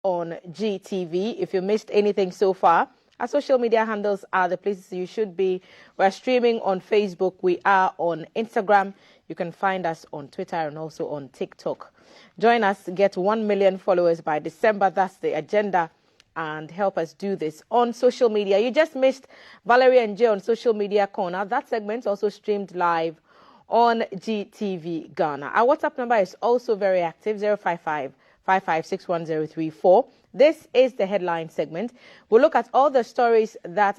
on GTV. If you missed anything so far, our social media handles are the places you should be. We're streaming on Facebook. We are on Instagram. You can find us on Twitter and also on TikTok. Join us, get 1 million followers by December. That's the agenda. And help us do this on social media. You just missed Valerie and Jay on Social Media Corner. That segment also streamed live on GTV Ghana. Our WhatsApp number is also very active, 055-5561-034. This is the headline segment. We'll look at all the stories that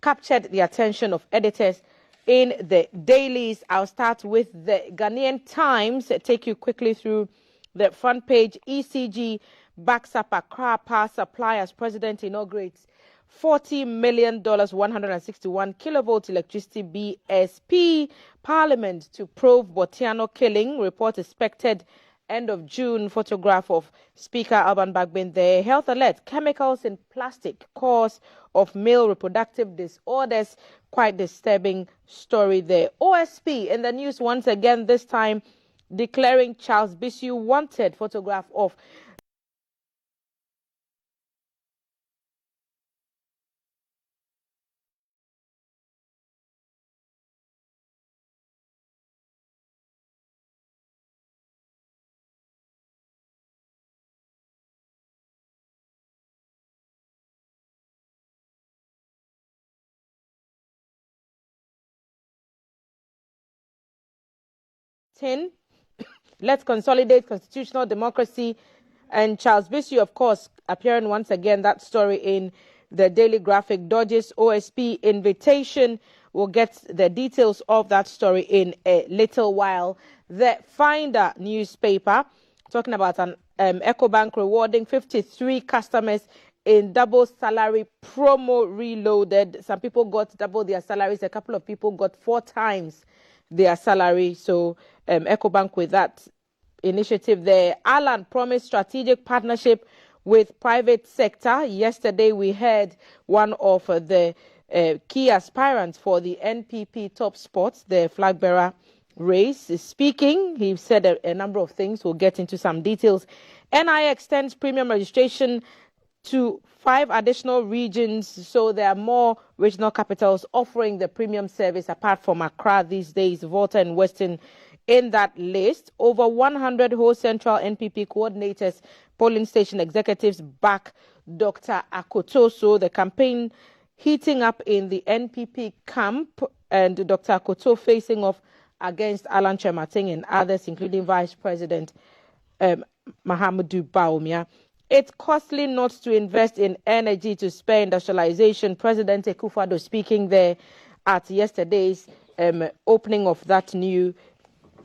captured the attention of editors in the dailies. I'll start with the Ghanaian Times, take you quickly through the front page. ECG backs up Accra power supply as president inaugurates $40 million, 161 kilovolt electricity BSP. Parliament to probe Botiano killing. Report expected end of June. Photograph of Speaker Alban Bagbin there. Health alert. Chemicals in plastic cause of male reproductive disorders. Quite disturbing story there. OSP in the news once again, this time declaring Charles Bissiou wanted. Photograph of Let's consolidate constitutional democracy. And Charles Bissiou, of course, appearing once again, that story in the Daily Graphic. Dodges OSP invitation. We'll get the details of that story in a little while. The Finder newspaper, talking about an EcoBank rewarding 53 customers in double salary promo reloaded. Some people got double their salaries. A couple of people got 4 times their salary. So EcoBank with that initiative there. Alan promised strategic partnership with private sector. Yesterday we heard one of the key aspirants for the NPP top spots, the flag bearer race, is speaking. He said a number of things. We'll get into some details. NI extends premium registration to 5 additional regions, so there are more regional capitals offering the premium service apart from Accra these days. Volta and Western in that list. Over 100 whole central NPP coordinators, polling station executives back Dr. Akoto. So the campaign heating up in the NPP camp, and Dr. Akoto facing off against Alan Chemating and others, including Vice President Mahamudu Bawumia. It's costly not to invest in energy to spur industrialization. President Akufo-Addo speaking there at yesterday's opening of that new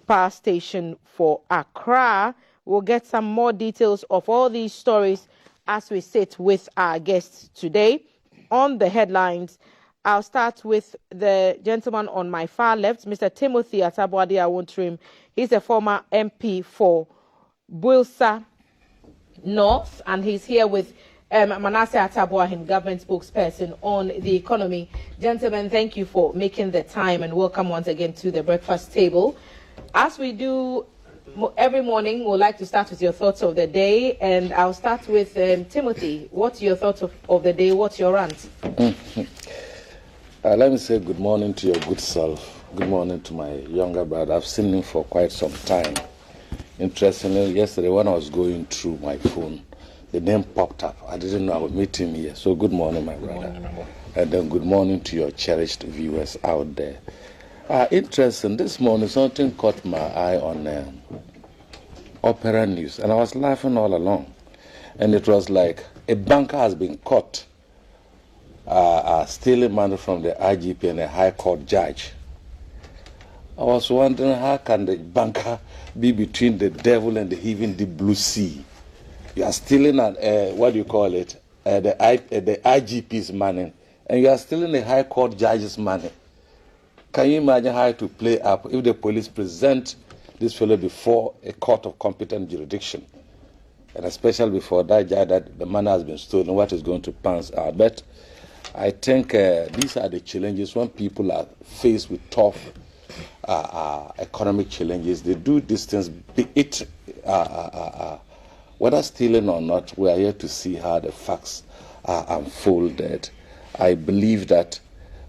power station for Accra. We'll get some more details of all these stories as we sit with our guests today. On the headlines, I'll start with the gentleman on my far left, Mr. Timothy Atabwadi-Awuntrim. He's a former MP for Builsa North, and he's here with Manasseh Atabwahin, government spokesperson on the economy. Gentlemen, thank you for making the time and welcome once again to the breakfast table. As we do every morning, we'd like to start with your thoughts of the day, and I'll start with Timothy. What's your thoughts of the day? What's your rant? Let me say good morning to your good self. Good morning to my younger brother. I've seen him for quite some time. Interestingly, yesterday when I was going through my phone, the name popped up. I didn't know I would meet him here. So good morning, my brother. Morning, and then good morning to your cherished viewers out there. Interesting, this morning something caught my eye on Opera News, and I was laughing all along. And it was like a banker has been caught stealing money from the IGP and a high court judge. I was wondering, how can the banker be between the devil and even the blue sea? You are stealing, what do you call it, the IGP's money, and you are stealing the high court judge's money. Can you imagine how it will play up if the police present this fellow before a court of competent jurisdiction, and especially before that judge that the money has been stolen, what is going to pass out? But I think these are the challenges when people are faced with tough economic challenges. They do these things, be it Whether stealing or not, we are here to see how the facts are unfolded. I believe that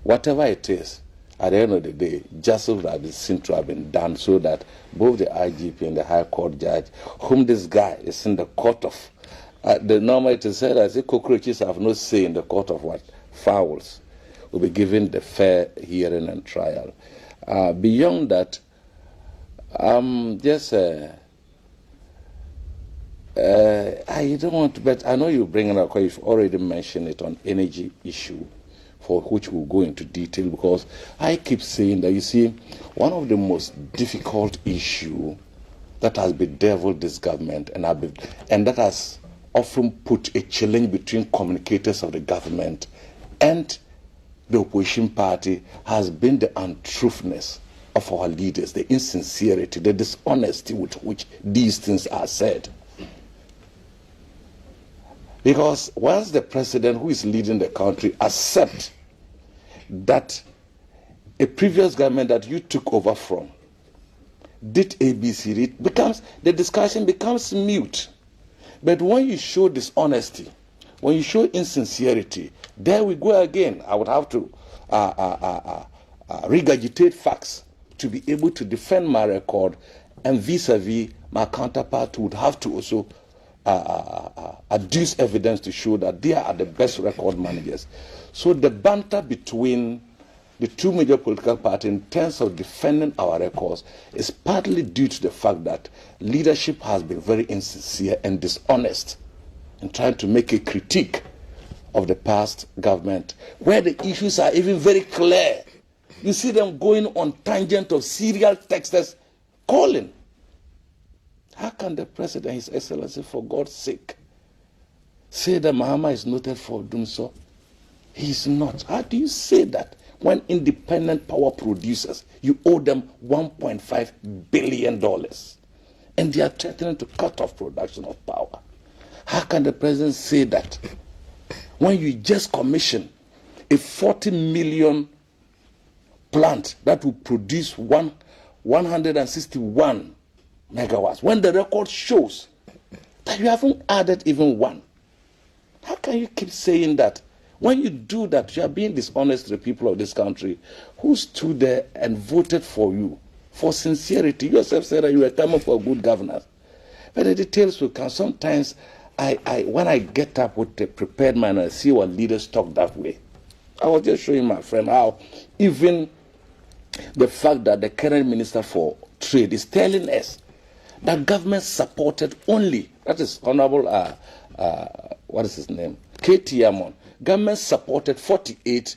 whatever it is, at the end of the day, justice would have been seen to have been done so that both the IGP and the High Court judge, whom this guy is in the court of, the normal it is said as if cockroaches have no say in the court of what? Fowls, will be given the fair hearing and trial. Beyond that, I don't want to, but I know you bring it up because you've already mentioned it on energy issue, for which we'll go into detail, because I keep saying that, you see, one of the most difficult issue that has bedeviled this government and that has often put a challenge between communicators of the government and the opposition party has been the untruthness of our leaders, the insincerity, the dishonesty with which these things are said. Because once the president who is leading the country accepts that a previous government that you took over from did ABC, the discussion becomes mute. But when you show dishonesty, when you show insincerity, there we go again. I would have to regurgitate facts to be able to defend my record, and vis-a-vis my counterpart would have to also adduce evidence to show that they are the best record managers. So the banter between the two major political parties in terms of defending our records is partly due to the fact that leadership has been very insincere and dishonest in trying to make a critique of the past government, where the issues are even very clear. You see them going on tangent of serial texters calling. How can the president, His Excellency, for God's sake, say that Mahama is noted for doing so? He is not. How do you say that when independent power producers, you owe them $1.5 billion and they are threatening to cut off production of power? How can the president say that when you just commission a 40 million plant that will produce 161 megawatts, when the record shows that you haven't added even one? How can you keep saying that? When you do that, you are being dishonest to the people of this country who stood there and voted for you for sincerity. You yourself said that you were coming for good governance. But the details will come. Sometimes when I get up with a prepared mind and I see what leaders talk that way, I was just showing my friend how even the fact that the current Minister for Trade is telling us that government supported only, that is Honorable, what is his name? K.T. Amon. Government supported 48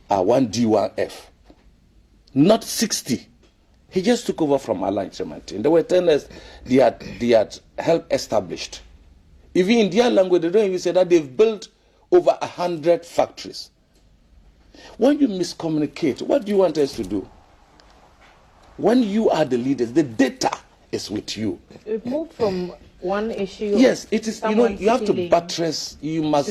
1D1F, not 60. He just took over from Alain Chemantin. They were telling us they had helped established. Even in their language, they don't even say that they've built over 100 factories. When you miscommunicate, what do you want us to do? When you are the leaders, the data is with you. We've moved from one issue. Yes, it is. You know, you have to buttress. You must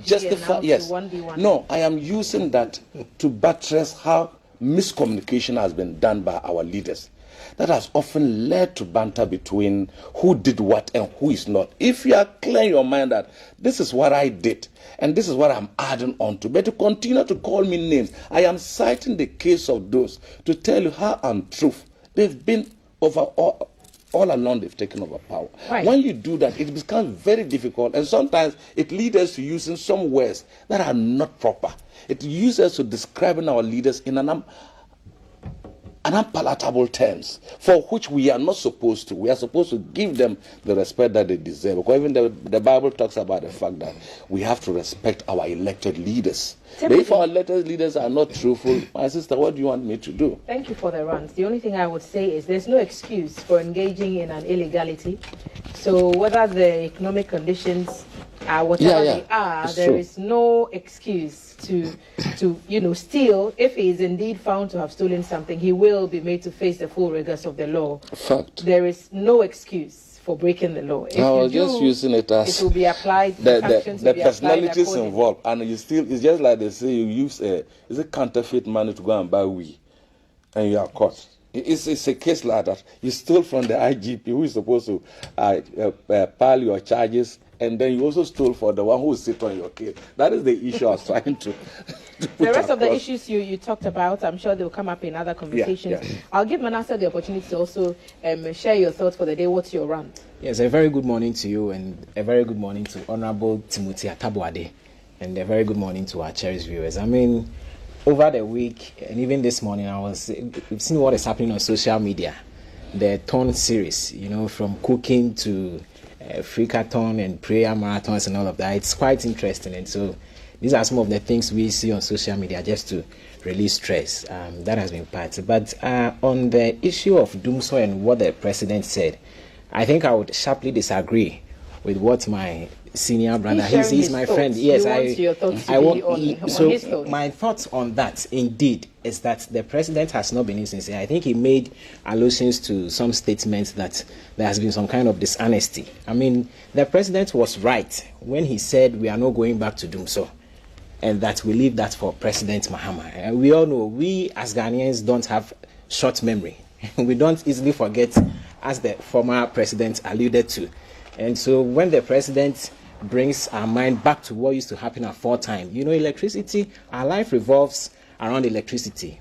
justify. Yes. No, I am using that to buttress how miscommunication has been done by our leaders. That has often led to banter between who did what and who is not. If you are clear in your mind that this is what I did and this is what I'm adding on to, but to continue to call me names, I am citing the case of those to tell you how untruth they've been over all along. They've taken over power. Right. When you do that, it becomes very difficult, and sometimes it leads us to using some words that are not proper. It uses us to describing our leaders in an unpalatable terms, for which we are not supposed to. We are supposed to give them the respect that they deserve. Because even the Bible talks about the fact that we have to respect our elected leaders. But if our elected leaders are not truthful, my sister, what do you want me to do? Thank you for the runs. The only thing I would say is there's no excuse for engaging in an illegality. So whether the economic conditions are whatever they are, there is no excuse to steal. If he is indeed found to have stolen something, he will be made to face the full rigors of the law. Fact. There is no excuse for breaking the law. If I was just using it as it will be applied. The personalities involved, and you still, it's just like they say you use is a counterfeit money to go and buy weed, and you are caught. It's a case like that. You stole from the IGP, who is supposed to pile your charges, and then you also stole for the one who sit on your case. That is the issue I was trying to the rest of the issues you talked about, I'm sure they will come up in other conversations. Yeah. I'll give Manasseh the opportunity to also share your thoughts for the day. What's your rant? Yes, a very good morning to you, and a very good morning to Honorable Timothy Atabuade, and a very good morning to our cherished viewers. I mean, over the week and even this morning, we've seen what is happening on social media. The Ton series, from cooking to freakathon and prayer marathons and all of that. It's quite interesting, and so these are some of the things we see on social media just to release stress. That has been part. But on the issue of Dumsor and what the president said, I think I would sharply disagree with what my senior brother, he's my friend. Yes, I want. So my thoughts on that indeed is that the president has not been insincere. I think he made allusions to some statements that there has been some kind of dishonesty. I mean, the president was right when he said we are not going back to Dumsor, and that we leave that for President Mahama. And we all know we as Ghanaians don't have short memory. We don't easily forget, as the former president alluded to. And so when the president brings our mind back to what used to happen at 4 times, electricity, our life revolves around electricity.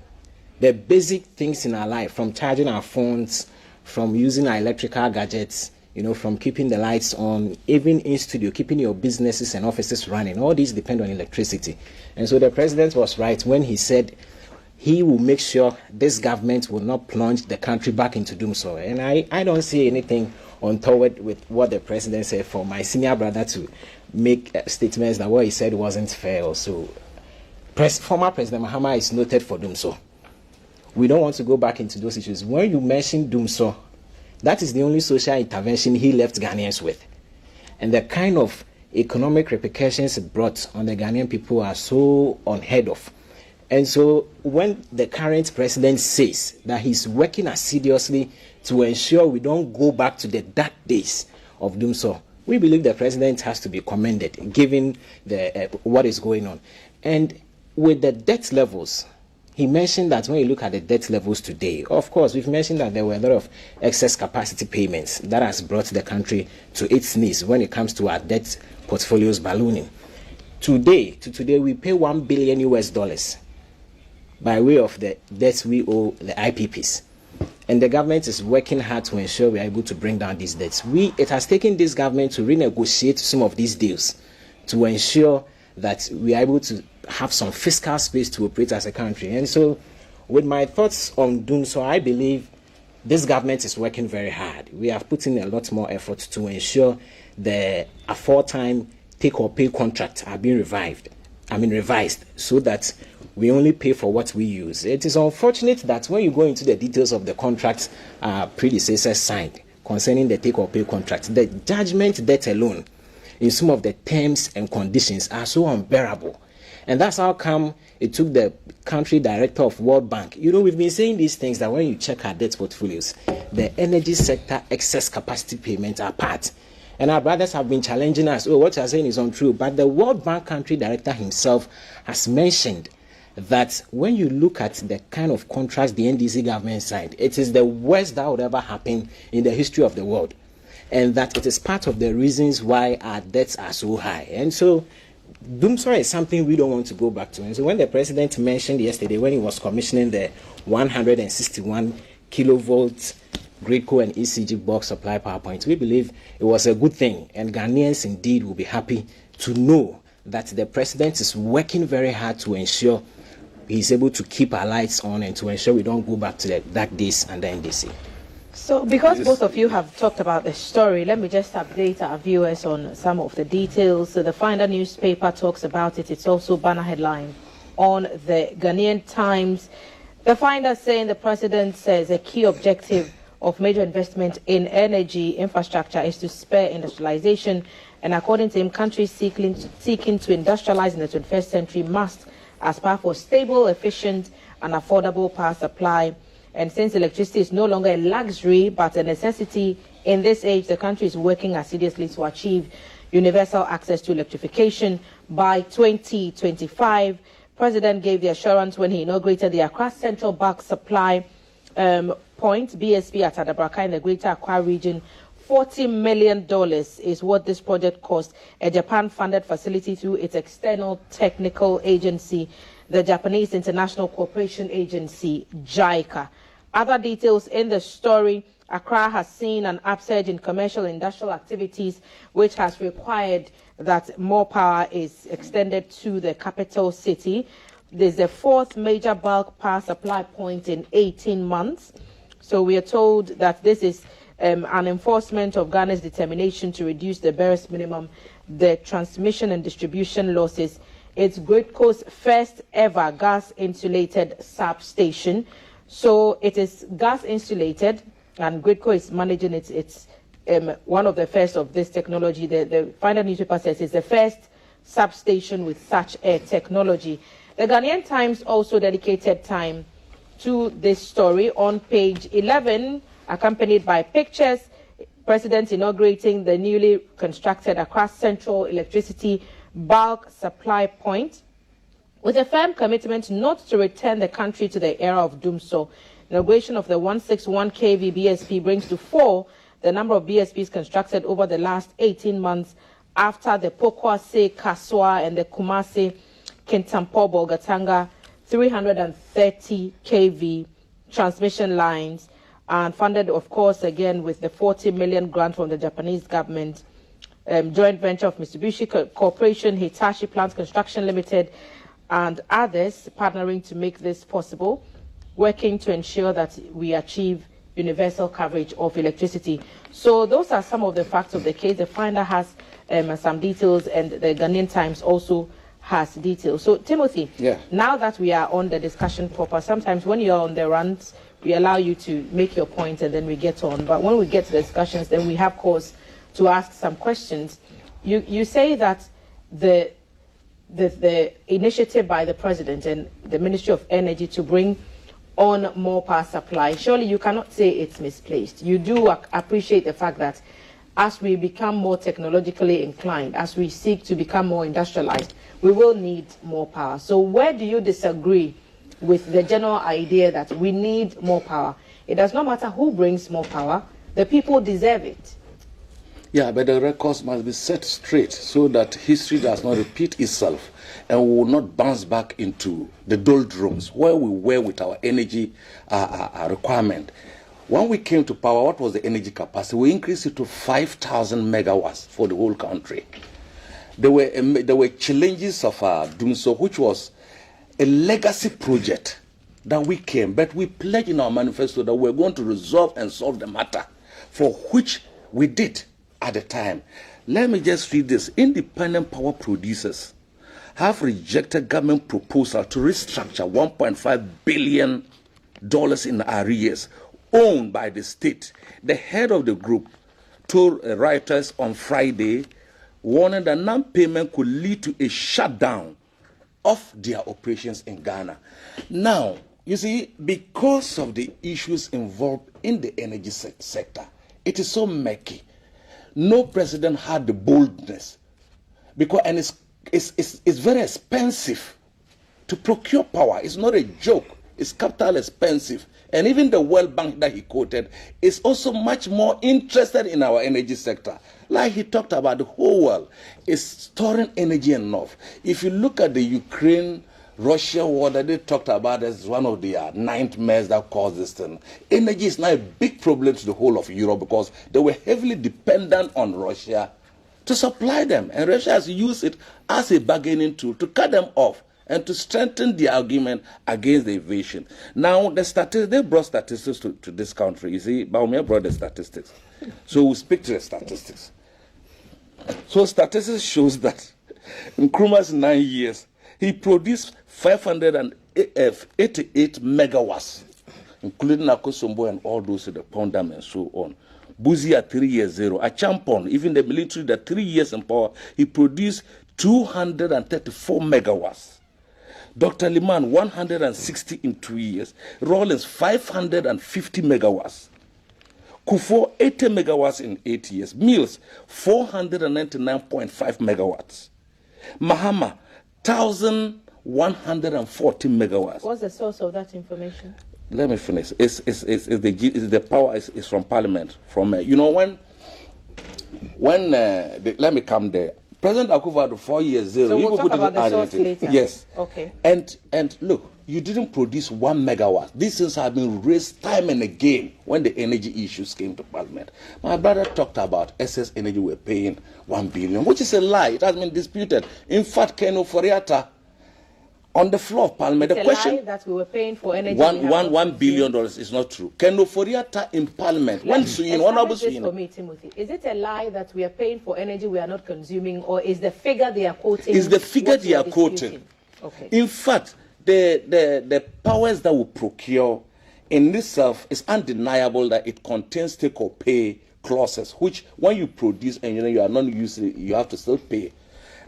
The basic things in our life, from charging our phones, from using our electrical gadgets, from keeping the lights on, even in studio, keeping your businesses and offices running, all these depend on electricity. And so the president was right when he said he will make sure this government will not plunge the country back into Dumsor. And I don't see anything untoward with what the president said for my senior brother to make statements that what he said wasn't fair. Also, former President Mahama is noted for Dumsor. We don't want to go back into those issues. When you mention Dumsor, that is the only social intervention he left Ghanaians with. And the kind of economic repercussions it brought on the Ghanaian people are so unheard of. And so when the current president says that he's working assiduously to ensure we don't go back to the dark days of Dumsor, we believe the president has to be commended, given what is going on. And with the debt levels, he mentioned that when you look at the debt levels today, of course, we've mentioned that there were a lot of excess capacity payments that has brought the country to its knees when it comes to our debt portfolios ballooning. Today, we pay $1 billion by way of the debts we owe the IPPs. And the government is working hard to ensure we are able to bring down these debts. It has taken this government to renegotiate some of these deals to ensure that we are able to have some fiscal space to operate as a country. And so with my thoughts on Dumsor, I believe this government is working very hard. We have put in a lot more effort to ensure the 4-time take-or-pay contracts are being revised so that we only pay for what we use. It is unfortunate that when you go into the details of the contracts predecessors signed concerning the take-or-pay contract, the judgment debt alone in some of the terms and conditions are so unbearable. And that's how come it took the country director of World Bank. We've been saying these things that when you check our debt portfolios, the energy sector excess capacity payments are part. And our brothers have been challenging us, what you're saying is untrue. But the World Bank country director himself has mentioned that when you look at the kind of contracts the NDC government signed, it is the worst that would ever happen in the history of the world. And that it is part of the reasons why our debts are so high. And so Dumsor is something we don't want to go back to. And so when the president mentioned yesterday, when he was commissioning the 161 kilovolt Greco and ECG box supply power point, we believe it was a good thing. And Ghanaians indeed will be happy to know that the president is working very hard to ensure he's able to keep our lights on and to ensure we don't go back to the dark days under NDC. So because both of you have talked about the story, let me just update our viewers on some of the details. So the Finder newspaper talks about it. It's also banner headline on the Ghanaian Times. The Finder saying the president says a key objective of major investment in energy infrastructure is to spur industrialization. And according to him, countries seeking to industrialize in the 21st century must aspire for stable, efficient, and affordable power supply. And since electricity is no longer a luxury but a necessity in this age, the country is working assiduously to achieve universal access to electrification by 2025. President gave the assurance when he inaugurated the Accra Central Bulk Supply point, BSP at Adabraka in the Greater Accra region. $40 million is what this project cost, a Japan-funded facility through its external technical agency, the Japanese International Cooperation Agency, JICA. Other details in the story: Accra has seen an upsurge in commercial industrial activities, which has required that more power is extended to the capital city. There's the fourth major bulk power supply point in 18 months. So we are told that this is an enforcement of Ghana's determination to reduce the barest minimum, the transmission and distribution losses. It's Gridco's first ever gas insulated substation. So it is gas insulated, and Gridco is managing it. It's one of the first of this technology. The final newspaper says it's the first substation with such a technology. The Ghanaian Times also dedicated time to this story on page 11, accompanied by pictures. President inaugurating the newly constructed Accra Central Electricity Bulk Supply Point, with a firm commitment not to return the country to the era of doomsday. Inauguration of the 161 kV BSP brings to 4 the number of BSPs constructed over the last 18 months after the Pokwase, Kaswa, and the Kumasi, Kintampo, Bolgatanga 330 kV transmission lines, and funded, of course, again with the 40 million grant from the Japanese government, joint venture of Mitsubishi Corporation, Hitachi Plant Construction Limited, and others partnering to make this possible, working to ensure that we achieve universal coverage of electricity. So those are some of the facts of the case. The finder has some details, and the Ghanaian Times also has details. So Timothy, now that we are on the discussion proper, sometimes when you're on the runs, we allow you to make your point and then we get on. But when we get to the discussions, then we have cause to ask some questions. You say that the initiative by the President and the Ministry of Energy to bring on more power supply, surely you cannot say it's misplaced. You do appreciate the fact that as we become more technologically inclined, as we seek to become more industrialized, we will need more power. So where do you disagree with the general idea that we need more power? It does not matter who brings more power, the people deserve it. Yeah, but the records must be set straight so that history does not repeat itself and we will not bounce back into the doldrums where we were with our energy requirement. When we came to power, what was the energy capacity? We increased it to 5,000 megawatts for the whole country. There were challenges of Dumso, which was a legacy project that we came, but we pledged in our manifesto that we're going to resolve and solve the matter, for which we did at the time. Let me just read this. Independent power producers have rejected government proposal to restructure $1.5 billion in arrears owned by the state. The head of the group told writers on Friday, warning that non-payment could lead to a shutdown of their operations in Ghana. Now, you see, because of the issues involved in the energy sector, it is so murky. No president had the boldness, and it's very expensive to procure power. It's not a joke. It's capital expensive. And even the World Bank that he quoted is also much more interested in our energy sector. Like he talked about, the whole world is storing energy enough. If you look at the Ukraine-Russia war that they talked about as one of the nightmares that caused this thing, energy is now a big problem to the whole of Europe because they were heavily dependent on Russia to supply them. And Russia has used it as a bargaining tool to cut them off and to strengthen the argument against the invasion. Now, they brought statistics to this country. You see, Baumia brought the statistics. So we'll speak to the statistics. So statistics shows that in Nkrumah's 9 years, he produced 588 megawatts, including Akosombo and all those in the Pondam and so on. Buzi at 3 years, 0. Achampon, even the military that 3 years in power, he produced 234 megawatts. Dr. Liman, 160 in 2 years. Rawlins, 550 megawatts. Kufuor, 80 megawatts in 8 years. Mills, 499.5 megawatts. Mahama, 1,140 megawatts. What's the source of that information? let me finish. It's the power is from Parliament. From you know when let me come there. President Akufo-Addo 4 years zero. So we'll talk about the source later. Yes. Okay. And look, you didn't produce 1 megawatt. These things have been raised time and again when the energy issues came to Parliament. My brother talked about SS Energy were paying 1 billion, which is a lie. It has been disputed. In fact, Ken Ofori-Atta, on the floor of Parliament, it's the question lie that we were paying for energy. $1 billion is not true. Ken Ofori-Atta in Parliament, when Honorable Suyin, for me, Timothy, is it a lie that we are paying for energy we are not consuming, or is the figure they are quoting? Is the figure they are quoting? Okay. In fact, the powers that we procure in itself is undeniable that it contains take or pay clauses, which when you produce and you are not using it, you have to still pay.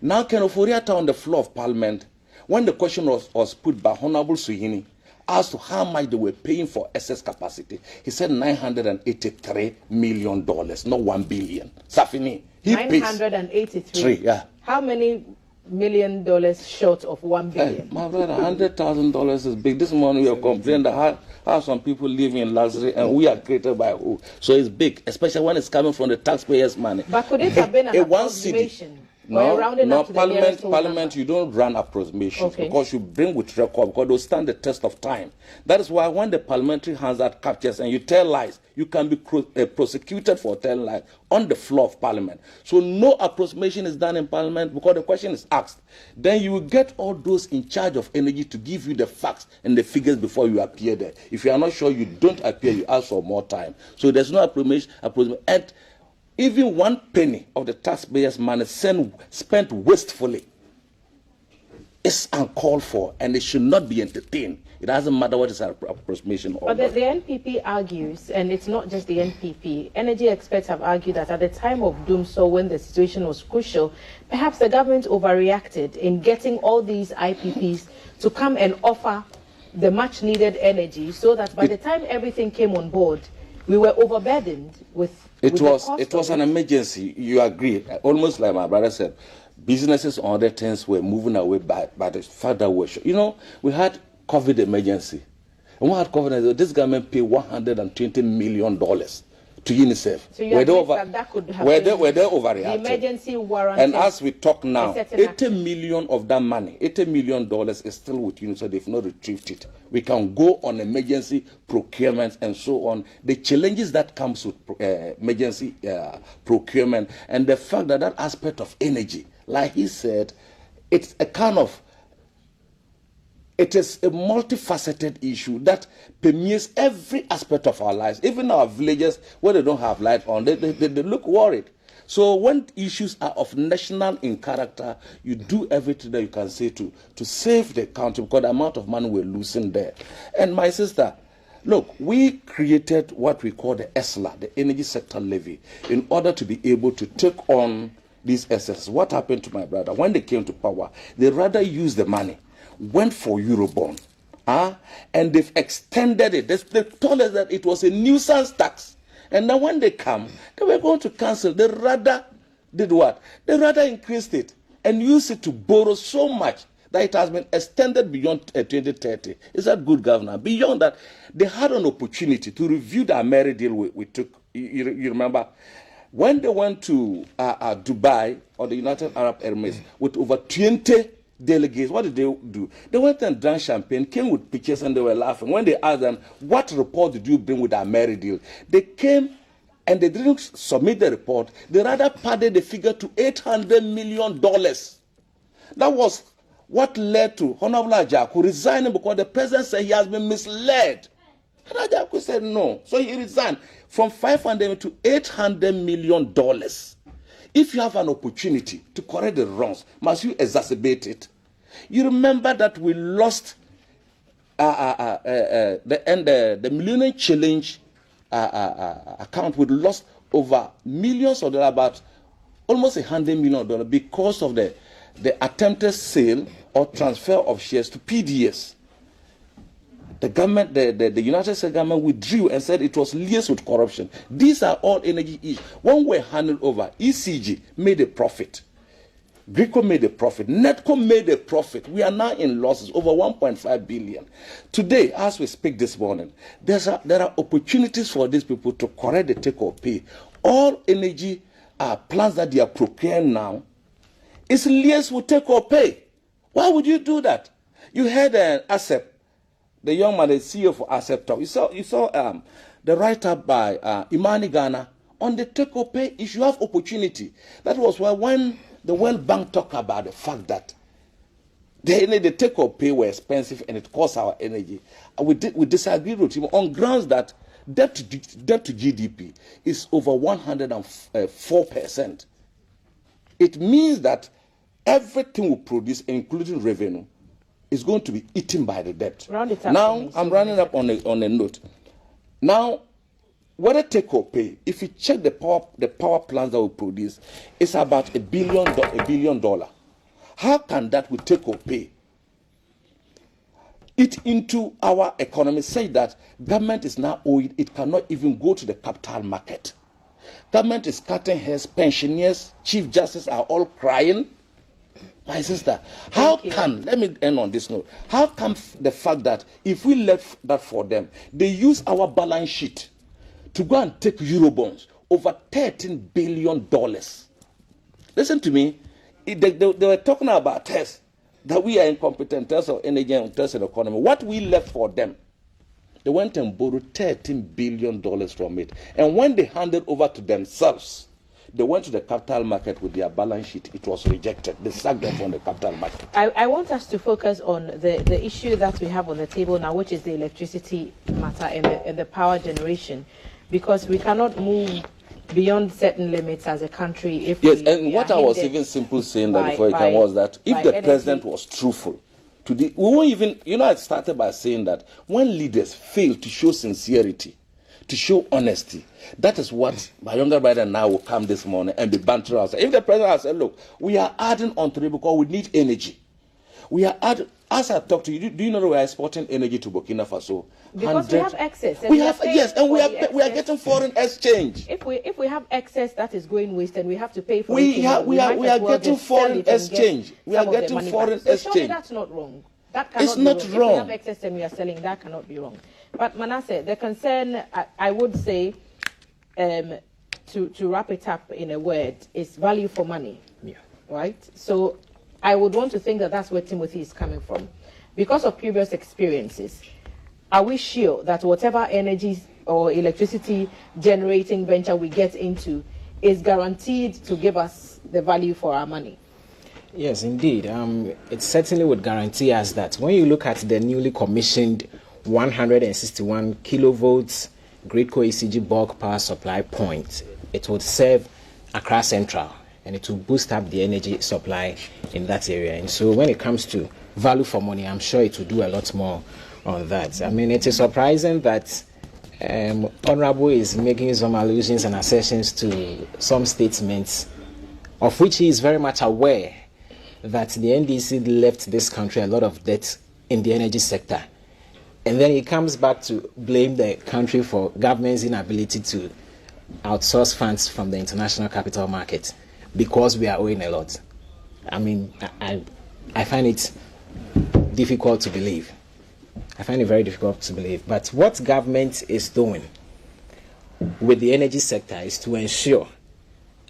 Now, Ken Ofori-Atta on the floor of Parliament, when the question was put by Honorable Suhini as to how much they were paying for excess capacity, he said $983 million, not 1 billion. Safini, he pays 983. Yeah. How many $1 million short of 1 billion? Hey, my brother, $100,000 is big. This morning we are complaining that how some people live in luxury, and we are created by who? So it's big, especially when it's coming from the taxpayers' money. But could it have been an approximation? No, Parliament, you don't run approximations because you bring with record, because they'll stand the test of time. That is why when the Parliamentary Hands Act captures and you tell lies, you can be prosecuted for telling lies on the floor of Parliament. So no approximation is done in Parliament because the question is asked. Then you will get all those in charge of energy to give you the facts and the figures before you appear there. If you are not sure, you don't appear, you ask for more time. So there's no approximation. And even 1 penny of the taxpayers' money spent wastefully is uncalled for, and it should not be entertained. It doesn't matter what is an approximation. But the NPP argues, and it's not just the NPP, energy experts have argued that at the time of doom, so when the situation was crucial, perhaps the government overreacted in getting all these IPPs to come and offer the much-needed energy, so that by the time everything came on board, we were overburdened with it was an emergency. You agree? Almost like my brother said, businesses and other things were moving away by the fact that we had COVID emergency. And we had COVID, this government paid $120 million to UNICEF. So you that could have were they overreacting? The emergency warrant. And as we talk now, $80 million of that money, $80 million is still with UNICEF. They've not retrieved it. We can go on emergency procurement and so on. The challenges that comes with emergency procurement, and the fact that that aspect of energy, like he said, it's a kind of, it is a multifaceted issue that permeates every aspect of our lives. Even our villages, where they don't have light on, they look worried. So when issues are of national in character, you do everything that you can say to save the country, because the amount of money we're losing there. And my sister, look, we created what we call the ESLA, the Energy Sector Levy, in order to be able to take on these assets. What happened to my brother? When they came to power, they rather used the money, went for Eurobond, and they've extended it. They told us that it was a nuisance tax. And now when they come, they were going to cancel. They rather did what? They rather increased it and used it to borrow so much that it has been extended beyond 2030. Is that good governance? Beyond that, they had an opportunity to review the Ameri deal we took. You remember? When they went to Dubai or the United Arab Emirates with over 20 delegates, what did they do? They went and drank champagne, came with pictures, and they were laughing. When they asked them, what report did you bring with the Ameri deal? They came and they didn't submit the report. They rather padded the figure to $800 million. That was what led to Honorable Ajaku resigning, because the president said he has been misled. And Ajaku said no. So he resigned from $500 to $800 million. If you have an opportunity to correct the wrongs, must you exacerbate it? You remember that we lost the Millennium Challenge account. We lost over millions of dollars, about almost $100 million, because of the attempted sale or transfer of shares to PDS. The government, the United States government withdrew and said it was laced with corruption. These are all energy issues. When we're handed over, ECG made a profit. Greco made a profit. Netco made a profit. We are now in losses over 1.5 billion. Today, as we speak this morning, there are opportunities for these people to correct the take or pay. All energy plans that they are procuring now is liaised with take or pay. Why would you do that? You heard ASEP, the young man, the CEO for ASEP talk. You saw the write-up by Imani Ghana on the take or pay issue. You have opportunity. That was why when the World Bank talked about the fact that the take or pay were expensive and it cost our energy, we disagreed with him on grounds that debt to GDP is over 104%. It means that everything we produce, including revenue, is going to be eaten by the debt. Now, I'm running up on a note. Now, whether take or pay, if you check the power plants that we produce, it's about $1 billion. How can that we take or pay it into our economy, say that government is now owing, it cannot even go to the capital market. Government is cutting hairs, pensioners, chief justice are all crying. My sister, how can, let me end on this note, how come the fact that if we left that for them, they use our balance sheet to go and take Eurobonds over $13 billion? Listen to me, they were talking about tests, that we are incompetent, tests of energy and tests of the economy. What we left for them, they went and borrowed $13 billion from it. And when they handed over to themselves, they went to the capital market with their balance sheet. It was rejected. They sacked them from the capital market. I want us to focus on the issue that we have on the table now, which is the electricity matter and the power generation, because we cannot move beyond certain limits as a country. If what I was even simply saying that before it came was that if the president was truthful, we won't even, I started by saying that when leaders fail to show sincerity, to show honesty, that is what my younger brother now will come this morning and be bantering us. If the president has said, look, we are adding on to it because we need energy. We are adding, as I talk to you, do you know that we are exporting energy to Burkina Faso? Because we have excess. We are getting foreign exchange. If we have excess that is going waste, and we have to pay for we are getting foreign exchange. We are getting foreign exchange. Surely that's not wrong. That cannot it's not be wrong. If we have excess and we are selling, that cannot be wrong. But Manasseh, the concern, I would say, to wrap it up in a word, is value for money. Yeah. Right? So I would want to think that that's where Timothy is coming from. Because of previous experiences, are we sure that whatever energy or electricity generating venture we get into is guaranteed to give us the value for our money? Yes, indeed. It certainly would guarantee us that. When you look at the newly commissioned 161 kilovolts Greco ECG bulk power supply point, it would serve Accra Central, and it will boost up the energy supply in that area. And so when it comes to value for money, I'm sure it will do a lot more on that. I mean, it is surprising that Honorable is making some allusions and assertions to some statements of which he is very much aware that the NDC left this country a lot of debt in the energy sector. And then he comes back to blame the country for government's inability to outsource funds from the international capital market because we are owing a lot. I mean, I find it difficult to believe. I find it very difficult to believe. But what government is doing with the energy sector is to ensure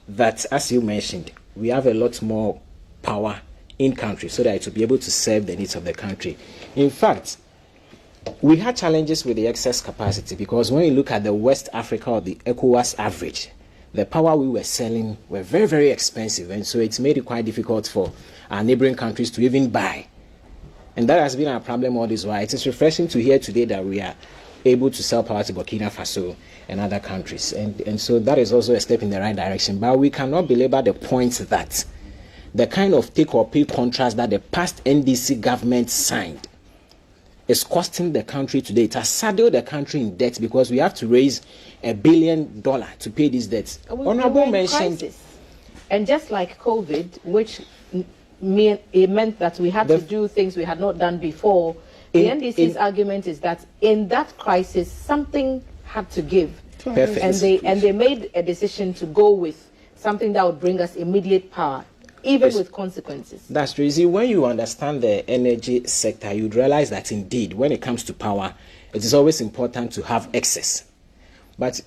that, as you mentioned, we have a lot more power in country so that it will be able to serve the needs of the country. In fact, we had challenges with the excess capacity because when you look at the West Africa or the ECOWAS average, the power we were selling were very, very expensive, and so it's made it quite difficult for our neighboring countries to even buy. And that has been our problem all this while. It is refreshing to hear today that we are able to sell power to Burkina Faso and other countries. And so that is also a step in the right direction. But we cannot belabor the point that the kind of take-or-pay contracts that the past NDC government signed is costing the country today. It has saddled the country in debt because we have to raise $1 billion to pay these debts. Honorable mentioned... Crisis. And just like COVID, which it meant that we had to do things we had not done before, the NDC's argument is that in that crisis, something had to give. Perfect. And they made a decision to go with something that would bring us immediate power. even with consequences. That's true. You see, when you understand the energy sector, you'd realize that indeed, when it comes to power, it is always important to have excess. But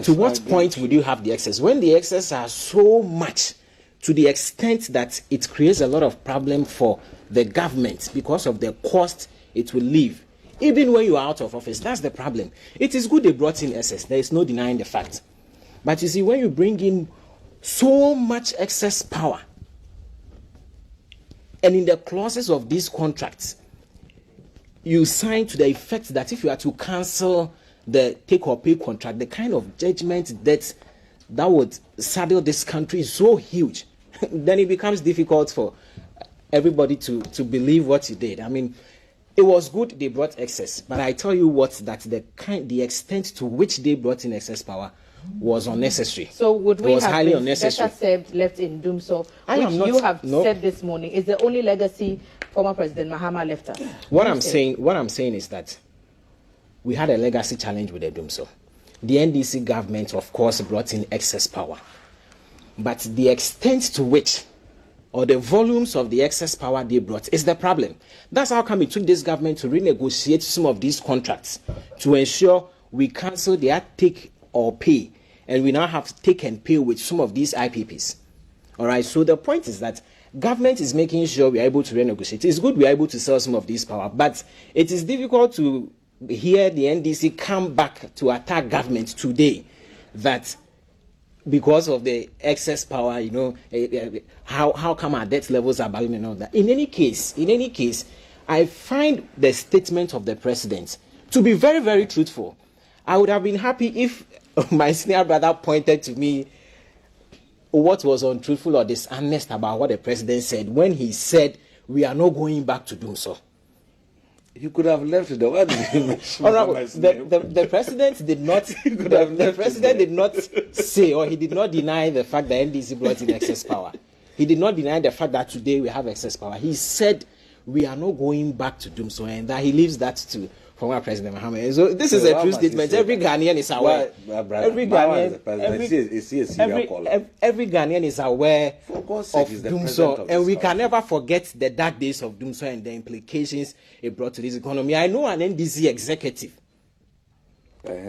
to what point would you have the excess? When the excess are so much, to the extent that it creates a lot of problem for the government because of the cost it will leave. Even when you are out of office, that's the problem. It is good they brought in excess. There is no denying the fact. But you see, when you bring in so much excess power, and in the clauses of these contracts, you sign to the effect that if you are to cancel the take or pay contract, the kind of judgment that would saddle this country is so huge, then it becomes difficult for everybody to believe what you did. I mean, it was good they brought excess, but I tell you what, that the extent to which they brought in excess power was unnecessary. So would we it was have highly been unnecessary. better served left in Dumso, which you have said this morning is the only legacy former President Mahama left us? What I'm saying is that we had a legacy challenge with the Dumso. The NDC government, of course, brought in excess power, but the extent to which, or the volumes of the excess power they brought, is the problem. That's how come it took this government to renegotiate some of these contracts to ensure we cancel their take or pay, and we now have to take and pay with some of these IPPs. All right, so the point is that government is making sure we are able to renegotiate. It's good we are able to sell some of this power, but it is difficult to hear the NDC come back to attack government today that because of the excess power, how come our debt levels are ballooning and all that. In any case, I find the statement of the president to be very, very truthful. I would have been happy if my senior brother pointed to me what was untruthful or dishonest about what the president said when he said we are not going back to do so. You could have left it. Why did you mention the president did not. The president did not say, or he did not deny the fact that NDC brought in excess power. He did not deny the fact that today we have excess power. He said we are not going back to doom so, and that he leaves that to former President Mahama. So this is a true statement. Every Ghanaian is aware. Every Ghanaian is aware of doom so, and we can never forget the dark days of doom so and the implications it brought to this economy. I know an NDC executive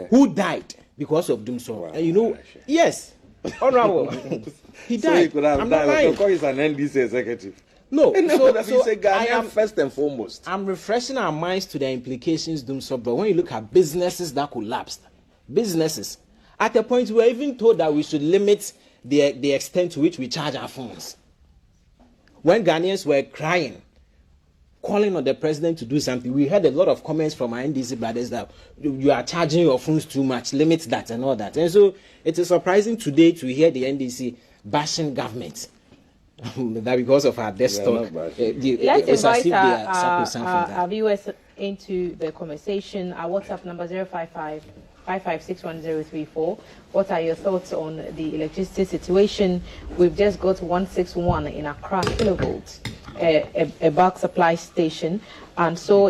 who died because of doom so. And yes, honorable, he died. So he could have I'm not lying. He's an NDC executive. No, so I am first and foremost. I'm refreshing our minds to the implications doom so, but when you look at businesses that collapsed, businesses, at a point we were even told that we should limit the extent to which we charge our phones. When Ghanaians were crying, calling on the president to do something, we heard a lot of comments from our NDC brothers that you are charging your phones too much, limit that and all that. And so it is surprising today to hear the NDC bashing government. That because of our desktop, let's invite our viewers into the conversation. Our WhatsApp number 055-5561-034. What are your thoughts on the electricity situation? We've just got 161 in Accra kilovolts, a bulk supply station, and so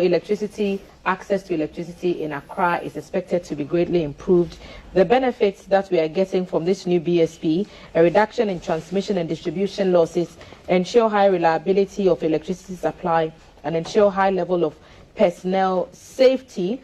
access to electricity in Accra is expected to be greatly improved. The benefits that we are getting from this new BSP, a reduction in transmission and distribution losses, ensure high reliability of electricity supply, and ensure high level of personnel safety.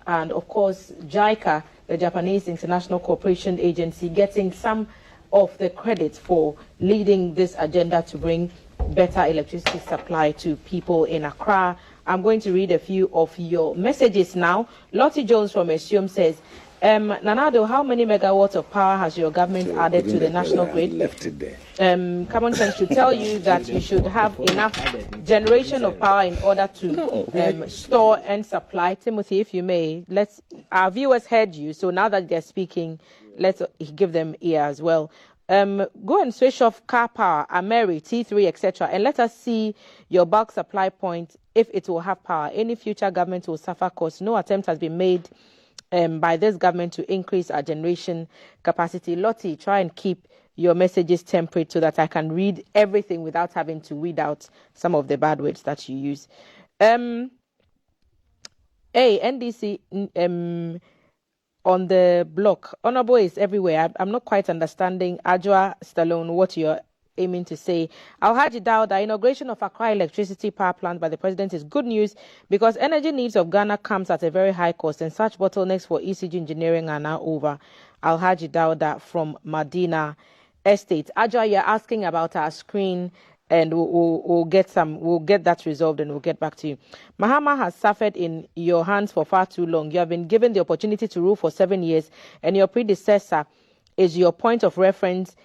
And of course, JICA, the Japanese International Cooperation Agency, getting some of the credit for leading this agenda to bring better electricity supply to people in Accra. I'm going to read a few of your messages now. Lottie Jones from Esium says, Nanado, how many megawatts of power has your government added to the national grid? Left it there. Common sense should tell you that you should have enough generation of power in order to store and supply. Timothy, if you may, our viewers heard you, so now that they're speaking, let's give them ear as well. Go and switch off car power, Ameri, T3, etc., and let us see your bulk supply point if it will have power. Any future government will suffer costs. No attempt has been made by this government to increase our generation capacity. Lottie, try and keep your messages temperate so that I can read everything without having to weed out some of the bad words that you use. NDC on the block. Honorable is everywhere. I'm not quite understanding, Ajwa Stallone, what you're aiming to say. Alhaji Dauda, inauguration of Accra electricity power plant by the president is good news because energy needs of Ghana comes at a very high cost and such bottlenecks for ECG engineering are now over. Alhaji Dauda from Madina Estate. Aja, you're asking about our screen, and we'll get that resolved and we'll get back to you. Mahama has suffered in your hands for far too long. You have been given the opportunity to rule for 7 years, and your predecessor is your point of reference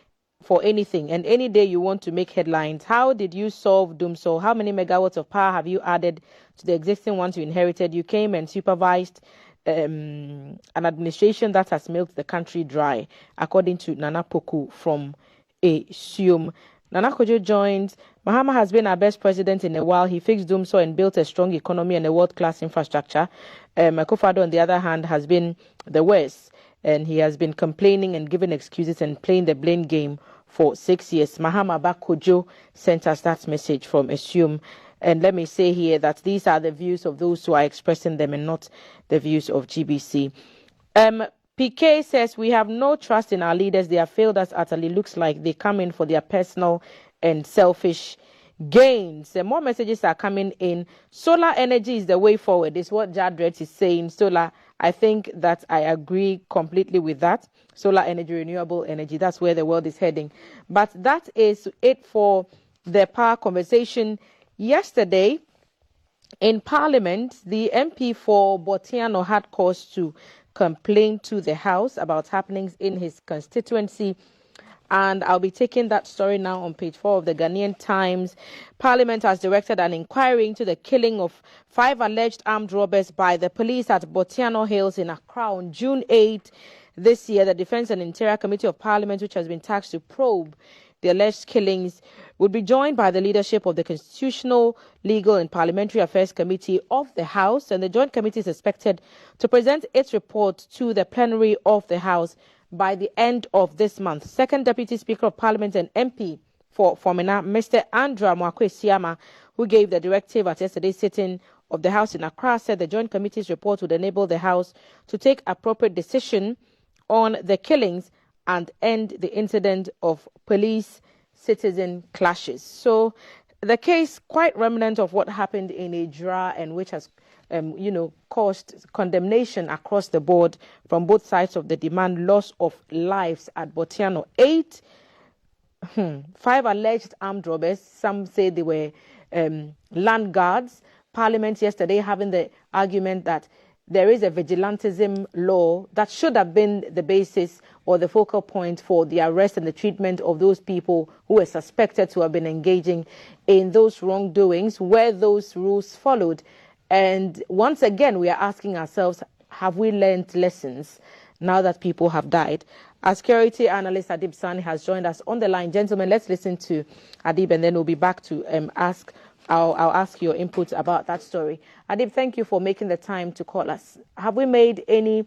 for anything. And any day you want to make headlines, how did you solve Dumso? How many megawatts of power have you added to the existing ones you inherited? You came and supervised an administration that has milked the country dry, according to Nana Poku from Esium. Nana Kojo joins. Mahama has been our best president in a while. He fixed Dumso and built a strong economy and a world-class infrastructure. Akufo-Addo, on the other hand, has been the worst, and he has been complaining and giving excuses and playing the blame game for 6 years. Mahama Bakojo sent us that message from Esium. And let me say here that these are the views of those who are expressing them and not the views of GBC. PK says, we have no trust in our leaders. They have failed us utterly. Looks like they come in for their personal and selfish gains. And more messages are coming in. Solar energy is the way forward, is what Jadret is saying. Solar, I think that I agree completely with that. Solar energy, renewable energy, that's where the world is heading. But that is it for the power conversation. Yesterday, in Parliament, the MP for Botiano had cause to complain to the House about happenings in his constituency. And I'll be taking that story now on page 4 of the Ghanaian Times. Parliament has directed an inquiry into the killing of 5 alleged armed robbers by the police at Botiano Hills in Accra on June 8 this year. The Defence and Interior Committee of Parliament, which has been tasked to probe the alleged killings, would be joined by the leadership of the Constitutional, Legal and Parliamentary Affairs Committee of the House, and the Joint Committee is expected to present its report to the plenary of the House by the end of this month. Second Deputy Speaker of Parliament and MP for Fomena, Mr. Andra Mwakwe-Siama, who gave the directive at yesterday's sitting of the House in Accra, said the Joint Committee's report would enable the House to take appropriate decision on the killings and end the incident of police-citizen clashes. So the case quite remnant of what happened in Ejura, and which has, caused condemnation across the board from both sides of the demand, loss of lives at Botiano. 5 alleged armed robbers. Some say they were land guards. Parliament yesterday having the argument that there is a vigilantism law that should have been the basis or the focal point for the arrest and the treatment of those people who were suspected to have been engaging in those wrongdoings. Were those rules followed? And once again, we are asking ourselves, have we learned lessons now that people have died? Our security analyst Adib Sani has joined us on the line. Gentlemen, let's listen to Adib, and then we'll be back to I'll ask your input about that story. Adib, thank you for making the time to call us. Have we made any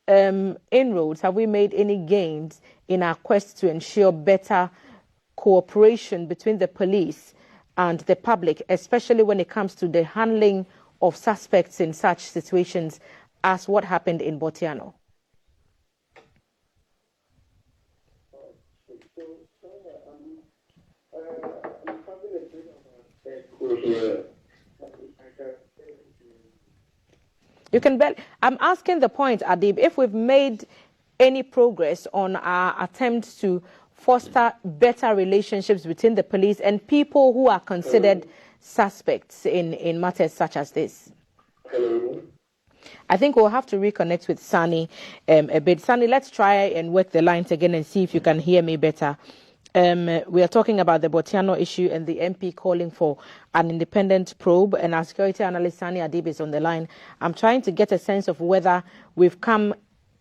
inroads? Have we made any gains in our quest to ensure better cooperation between the police and the public, especially when it comes to the handling of suspects in such situations as what happened in Botiano? You can bet. I'm asking the point, Adib, if we've made any progress on our attempts to foster better relationships between the police and people who are considered suspects in matters such as this. I think we'll have to reconnect with Sani a bit. Sani, let's try and work the lines again and see if you can hear me better. We are talking about the Botiano issue and the MP calling for an independent probe, and our security analyst Sani Adib is on the line. I'm trying to get a sense of whether we've come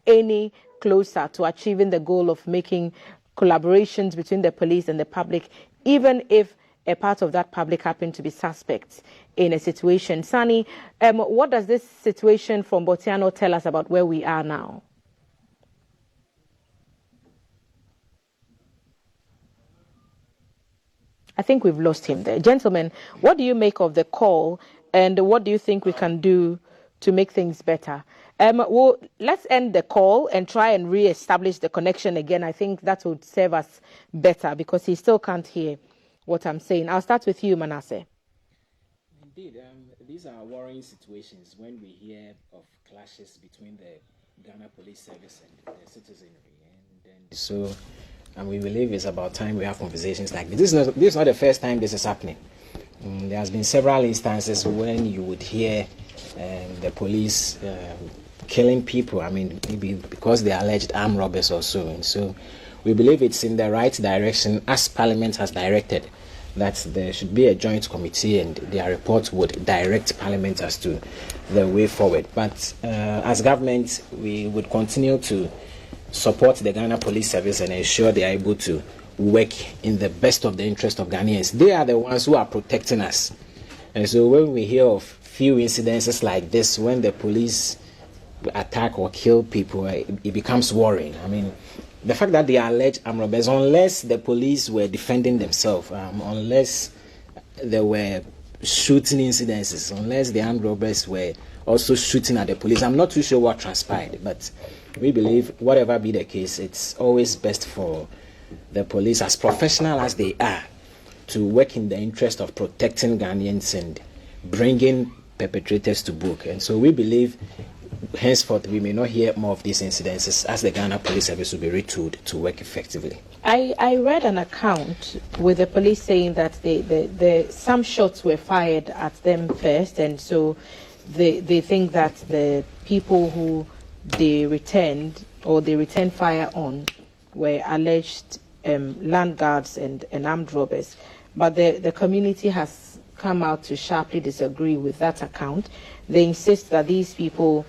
any closer to achieving the goal of making collaborations between the police and the public, even if a part of that public happen to be suspects in a situation. Sani, what does this situation from Botiano tell us about where we are now? I think we've lost him there. Gentlemen, what do you make of the call, and what do you think we can do to make things better? Let's end the call and try and re-establish the connection again. I think that would serve us better because he still can't hear what I'm saying. I'll start with you, Manasseh. Indeed, these are worrying situations when we hear of clashes between the Ghana Police Service and the citizenry. And we believe it's about time we have conversations like this. This is not the first time this is happening. There has been several instances when you would hear the police killing people. I mean, maybe because they are alleged armed robbers or so. And so we believe it's in the right direction as Parliament has directed, that there should be a joint committee and their report would direct Parliament as to the way forward. But as government, we would continue to support the Ghana Police Service and ensure they are able to work in the best of the interest of Ghanaians. They are the ones who are protecting us. And so when we hear of few incidences like this, when the police attack or kill people, it becomes worrying. I mean, the fact that they are alleged armed robbers, unless the police were defending themselves, unless there were shooting incidences, unless the armed robbers were also shooting at the police, I'm not too sure what transpired. But we believe, whatever be the case, it's always best for the police, as professional as they are, to work in the interest of protecting Ghanaians and bringing perpetrators to book. And so we believe henceforth we may not hear more of these incidences, as the Ghana Police Service will be retooled to work effectively. I read an account with the police saying that some shots were fired at them first, and so they think that the people who they returned fire on were alleged land guards and armed robbers. But the community has come out to sharply disagree with that account. They insist that these people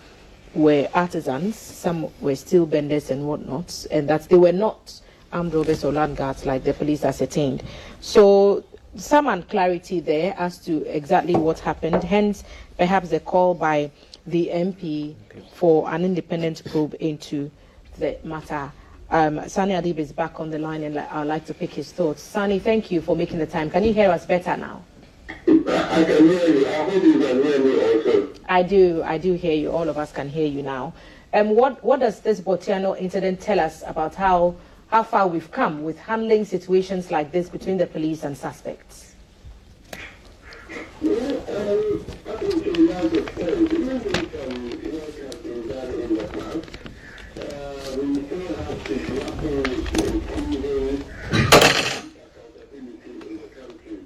were artisans, some were steel benders and whatnot, and that they were not armed robbers or land guards like the police ascertained. So some unclarity there as to exactly what happened, hence perhaps the call by the MP for an independent probe into the matter. Sani Adib is back on the line, and I'd like to pick his thoughts. Sani, thank you for making the time. Can you hear us better now? I can hear you. I hope you can hear me also. I do hear you. All of us can hear you now. What does this Botiano incident tell us about how far we've come with handling situations like this between the police and suspects? I think to a large extent, even if what has been done in the past, we still have to grapple with improving accountability in the country.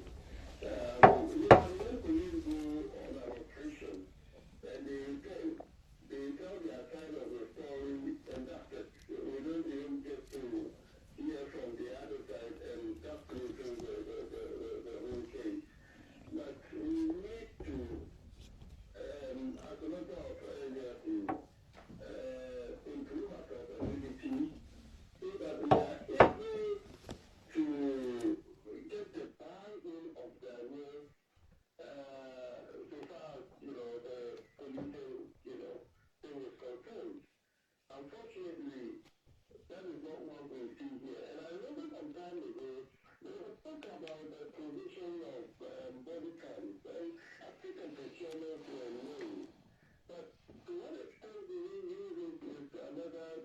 When police go on an operation, and they tell their side of the story, and that's it. We don't even get to hear from the other side, and that closes the whole case. But we need to, as a matter of urgency, improve accountability so that we are able to get the buy-in of Ghanaians so far as, the policing, thing is concerned. Unfortunately, that is not what we see here. And I remember some time ago, there was talk about the provision of body cams, and I think the procurement were low. But to what extent do we use it is another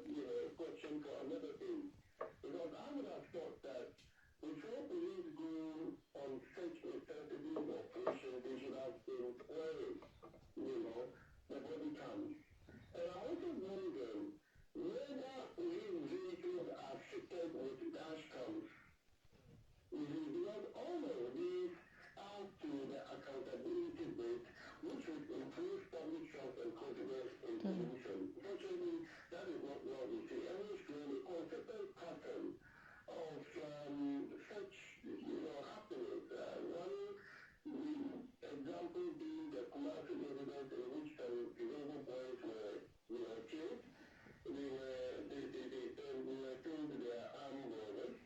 question for another thing. Because I would have thought that before police go on such a sensitive operation, they should have been wearing, the body cams. And I also wonder whether police vehicles are fitted with dash cams. Because all of these add to the accountability bit, which would improve public trust and confidence in policing. Fortunately, that is not what we see. And we see a consistent pattern of such, happenings. One example being the Kumasi incident in which some Kizobo boys were, killed. We were told they are armed robbers.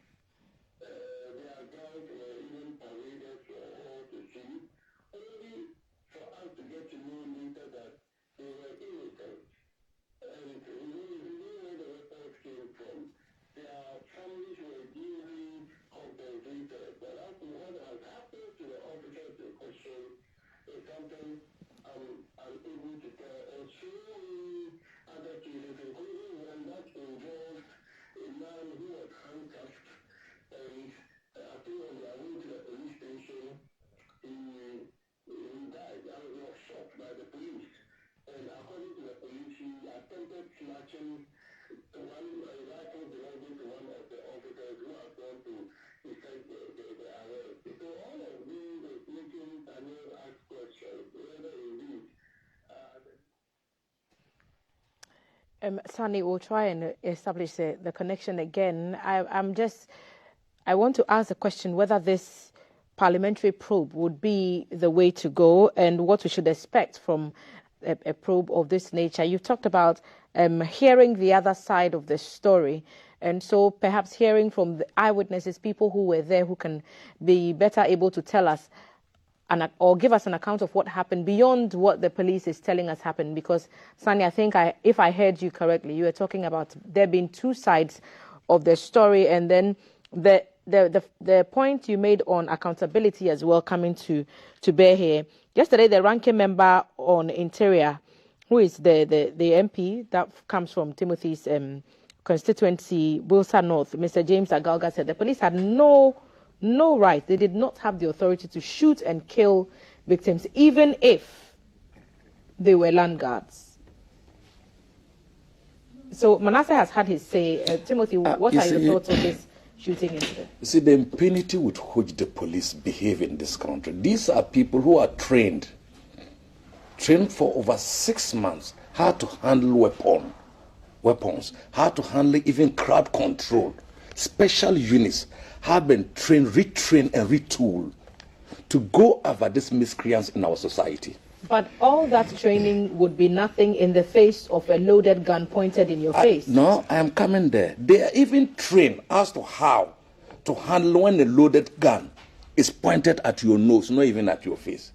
Their guns were even paraded for all to see, only for us to get to know later that they were innocent. And we know where the weapons came from. Their families were duly compensated. But as to what has happened to the officers in question is something I'm unable to tell. And so Sunny, we'll try and establish the connection again. I want to ask the question whether this parliamentary probe would be the way to go and what we should expect from a probe of this nature. You've talked about hearing the other side of the story, and so perhaps hearing from the eyewitnesses, people who were there, who can be better able to tell us or give us an account of what happened beyond what the police is telling us happened. Because, Sunny, I think if I heard you correctly, you were talking about there being two sides of the story, and then the point you made on accountability as well coming to bear here. Yesterday, the ranking member on Interior, who is the MP that comes from Timothy's constituency, Wilsa North, Mr. James Agalga, said the police had no right. They did not have the authority to shoot and kill victims, even if they were land guards. So Manasseh has had his say. Timothy, what are your thoughts on this shooting incident? You see, the impunity with which the police behave in this country, these are people who are trained for over 6 months, how to handle weapons, how to handle even crowd control. Special units have been trained, retrained, and retooled to go over these miscreants in our society. But all that training would be nothing in the face of a loaded gun pointed in your face. No, I am coming there. They are even trained as to how to handle when a loaded gun is pointed at your nose, not even at your face.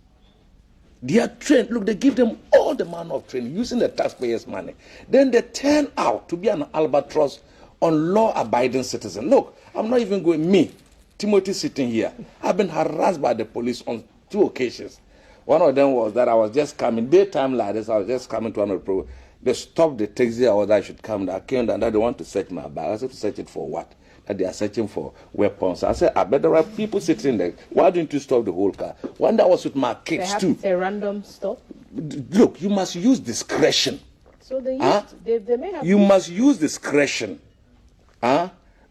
They are trained. Look, they give them all the manner of training using the taxpayers' money. Then they turn out to be an albatross on law-abiding citizens. Look, I'm not even going, me, Timothy, sitting here. I've been harassed by the police on 2 occasions. One of them was that I was just coming, daytime like this, I was just coming to one of the programs. They stopped the taxi, or that I should come down. I came down, that they want to search my bag. I said, to search it for what? That they are searching for weapons. I said, I bet there are people sitting there. Why didn't you stop the whole car? One day I was with my kids Perhaps too. It's a random stop. Look, you must use discretion. So they may have. You must use discretion.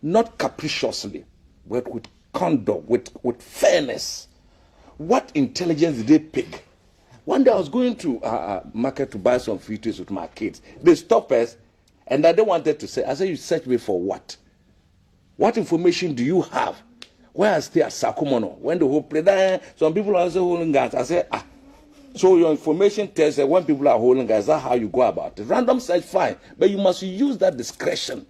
Not capriciously, but with conduct, with fairness. What intelligence did they pick? One day I was going to market to buy some fruits with my kids. They stopped us, and they wanted to say, I said, you search me for what? What information do you have? Where I stay at Sakumono, when the whole place, some people are also holding guns. I said, so your information tells that when people are holding guns, that's how you go about it. Random search, fine, but you must use that discretion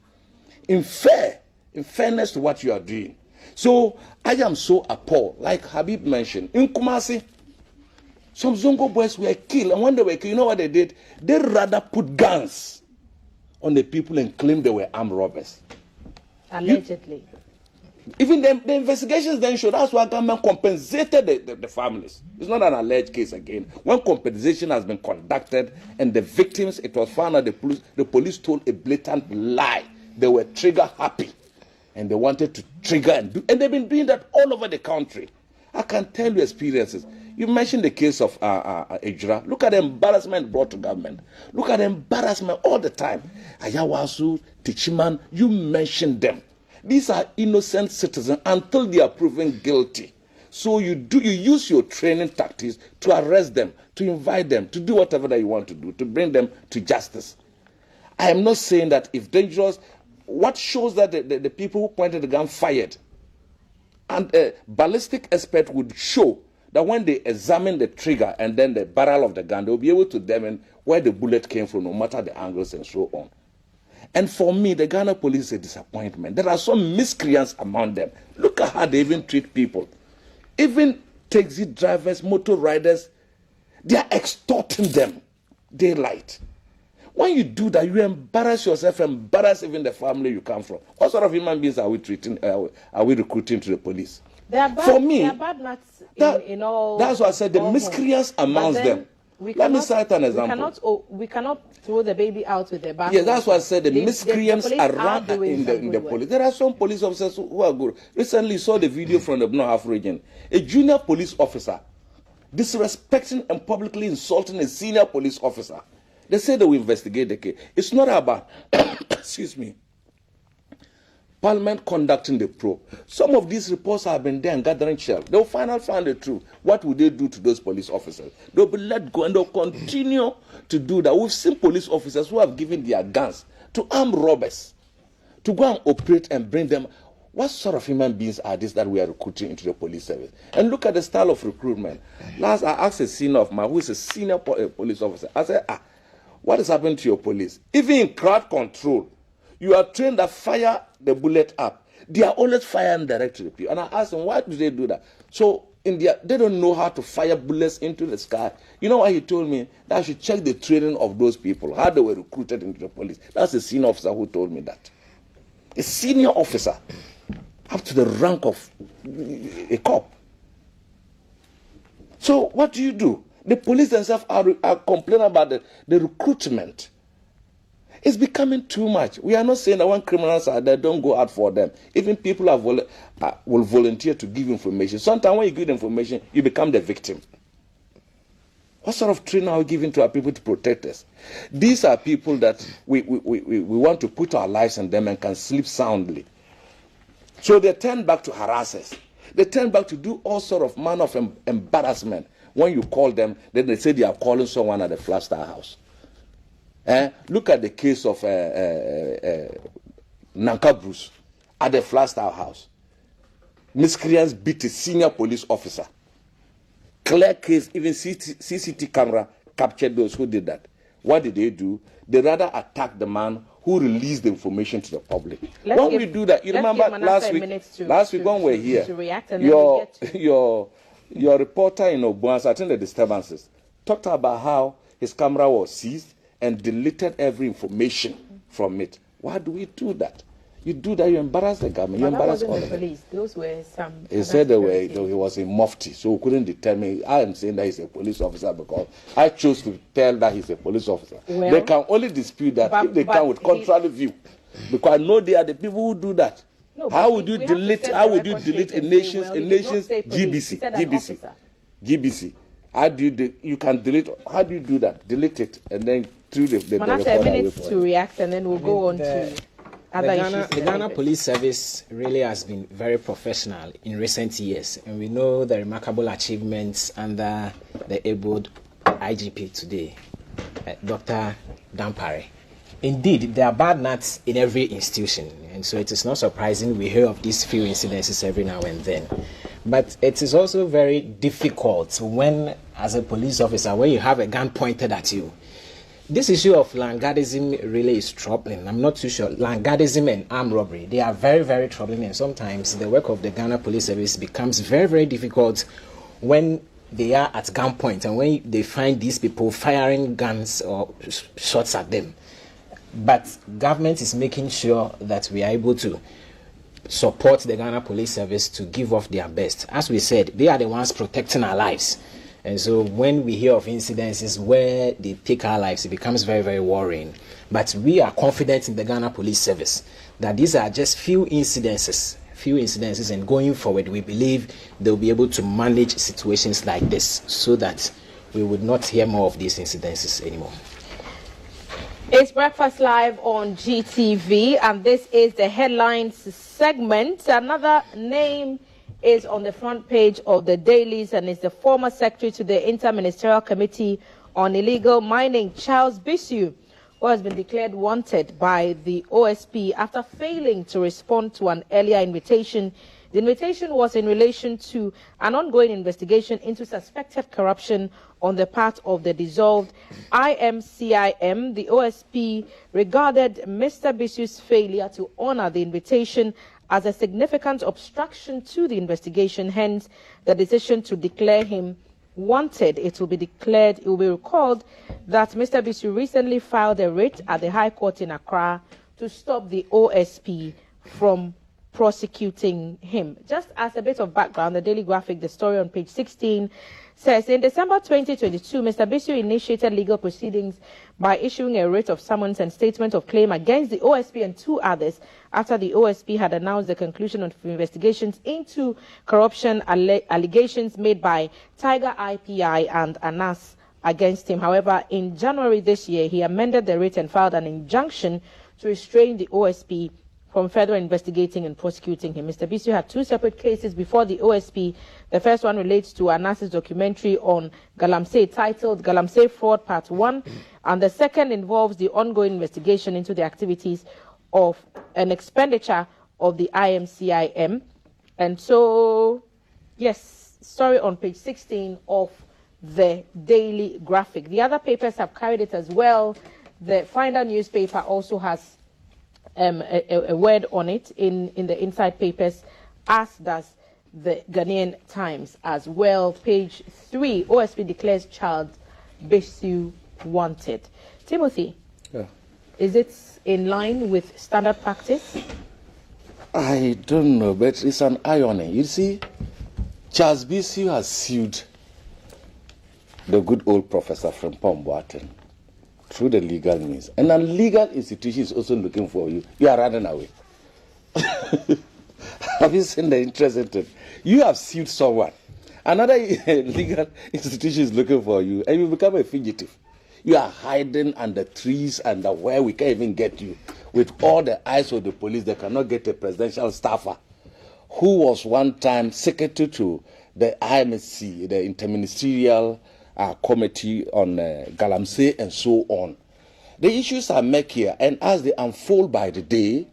in fairness to what you are doing. So I am so appalled, like Habib mentioned, in Kumasi, some Zongo boys were killed, and when they were killed, you know what they did? They rather put guns on the people and claim they were armed robbers. Allegedly. Even the investigations then showed that's why government compensated the families. It's not an alleged case again. When compensation has been conducted and the victims, it was found that the police told a blatant lie. They were trigger happy. And they wanted to trigger and they've been doing that all over the country. I can tell you experiences. You mentioned the case of Ejura. Look at the embarrassment brought to government. Look at the embarrassment all the time. Ayawasu, Tichiman, you mentioned them. These are innocent citizens until they are proven guilty. So you use your training tactics to arrest them, to invite them, to do whatever that you want to do, to bring them to justice. I am not saying that if dangerous. What shows that the people who pointed the gun fired? And a ballistic expert would show that when they examine the trigger and then the barrel of the gun, they'll be able to determine where the bullet came from, no matter the angles and so on. And for me, the Ghana police is a disappointment. There are some miscreants among them. Look at how they even treat people. Even taxi drivers, motor riders, they are extorting them daylight. When you do that, you embarrass yourself, embarrass even the family you come from. What sort of human beings are we recruiting to the police? For me, they are bad nuts in all. That's why I said the miscreants amongst them. Let me cite an example. We cannot throw the baby out with the bathwater. Yes, that's why I said the miscreants around in the police. There are some police officers who are good. Recently, saw the video from the Blue Half region. A junior police officer disrespecting and publicly insulting a senior police officer. They say they will investigate the case. It's not about, excuse me, Parliament conducting the probe. Some of these reports have been there and gathering shells. They'll finally find the truth. What will they do to those police officers? They'll be let go and they'll continue to do that. We've seen police officers who have given their guns to armed robbers to go and operate and bring them. What sort of human beings are these that we are recruiting into the police service? And look at the style of recruitment. Last, I asked a senior of mine, who is a senior police officer, I said, what is happening to your police? Even in crowd control, you are trained to fire the bullet up. They are always firing directly to people. And I asked them, why do they do that? So they don't know how to fire bullets into the sky. You know what he told me? That I should check the training of those people, how they were recruited into the police. That's a senior officer who told me that. A senior officer, up to the rank of a cop. So what do? The police themselves are complaining about the recruitment. It's becoming too much. We are not saying that when criminals are there, don't go out for them. Even people will volunteer to give information. Sometimes when you give information, you become the victim. What sort of training are we giving to our people to protect us? These are people that we want to put our lives in them and can sleep soundly. So they turn back to harass us. They turn back to do all sort of manner of embarrassment. When you call them, then they say they are calling someone at the Flagstaff house. Look at the case of Nanka Bruce at the Flagstaff house. Miscreants beat a senior police officer. Clear case, even CCTV camera captured those who did that. What did they do? They rather attack the man who released the information to the public. When we do that, you remember last week when we were here, your reporter in Obuasi, I think the disturbances, talked about how his camera was seized and deleted every information from it. Why do we do that? You do that, you embarrass the government, you embarrass all of them. Police. Those were some. He said he was a mufti, so we couldn't determine. I am saying that he's a police officer because I chose to tell that he's a police officer. Well, they can only dispute that if they come with contrary view, because I know they are the people who do that. No, how would you delete? How would you delete a nation's GBC? How do you can delete? How do you do that? Delete it and then through the Manasseh, a minute to react, and then we'll go on to other issues. The Ghana Police Service really has been very professional in recent years, and we know the remarkable achievements under the able IGP today, Dr. Dampare. Indeed, there are bad nuts in every institution, and so it is not surprising we hear of these few incidences every now and then. But it is also very difficult when, as a police officer, when you have a gun pointed at you. This issue of landguardism really is troubling. I'm not too sure. Landguardism and armed robbery, they are very, very troubling, and sometimes the work of the Ghana Police Service becomes very, very difficult when they are at gunpoint and when they find these people firing guns or shots at them. But government is making sure that we are able to support the Ghana Police Service to give off their best. As we said, they are the ones protecting our lives. And so when we hear of incidences where they take our lives, it becomes very, very worrying. But we are confident in the Ghana Police Service that these are just few incidences, and going forward, we believe they'll be able to manage situations like this so that we would not hear more of these incidences anymore. It's Breakfast Live on GTV, and this is the headlines segment. Another name is on the front page of the dailies, and is the former secretary to the Interministerial Committee on Illegal Mining, Charles Bisu, who has been declared wanted by the OSP after failing to respond to an earlier invitation. The invitation was in relation to an ongoing investigation into suspected corruption on the part of the dissolved IMCIM. The OSP regarded Mr. Bisu's failure to honor the invitation as a significant obstruction to the investigation, hence the decision to declare him wanted. It will be recalled that Mr. Bisu recently filed a writ at the High Court in Accra to stop the OSP from prosecuting him. Just as a bit of background, the Daily Graphic, the story on page 16, says in December 2022, Mr. Bisu initiated legal proceedings by issuing a writ of summons and statement of claim against the OSP and two others after the OSP had announced the conclusion of investigations into corruption allegations made by Tiger IPI and ANAS against him. However, in January this year, he amended the writ and filed an injunction to restrain the OSP from further investigating and prosecuting him. Mr. Bisu had 2 separate cases before the OSP. The first one relates to Anas's documentary on Galamsey titled Galamsey Fraud Part 1, and the second involves the ongoing investigation into the activities of an expenditure of the IMCIM. And so, yes, story on page 16 of the Daily Graphic. The other papers have carried it as well. The Finder newspaper also has a word on it in the inside papers, as does the Ghanaian Times as well. Page 3, OSP declares Charles Bisu wanted. Timothy, is it in line with standard practice? I don't know, but it's an irony. You see, Charles Bisu has sued the good old Professor Frimpong Boateng through the legal means. And a legal institution is also looking for you. You are running away. Have you seen the interesting thing? You have sued someone. Another legal institution is looking for you, and you become a fugitive. You are hiding under trees and where we can't even get you. With all the eyes of the police, they cannot get a presidential staffer who was one time secretary to the IMSC, the Interministerial Committee on Galamsey and so on. The issues are murkier, and as they unfold by the day,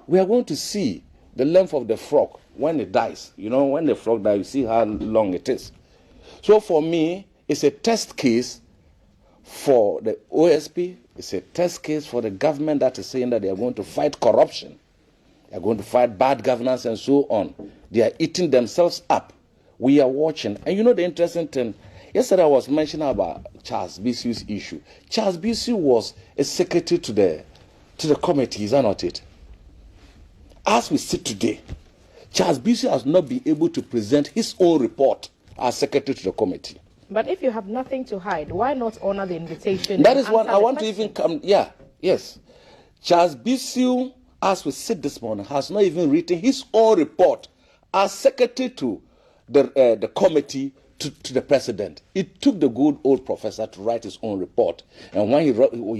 we are going to see the length of the frog when it dies. You know, when the frog dies, you see how long it is. So for me, it's a test case for the OSP. It's a test case for the government that is saying that they are going to fight corruption. They are going to fight bad governance and so on. They are eating themselves up. We are watching. And you know the interesting thing, yesterday I was mentioning about Charles Bisu's issue. Charles Bisu was a secretary to the committee, is that not it? As we sit today, Charles Bisu has not been able to present his own report as secretary to the committee. But if you have nothing to hide, why not honor the invitation? That is what I want to even come. Yeah, yes. Charles Bisu, as we sit this morning, has not even written his own report as secretary to the committee to the president. It took the good old professor to write his own report. And when he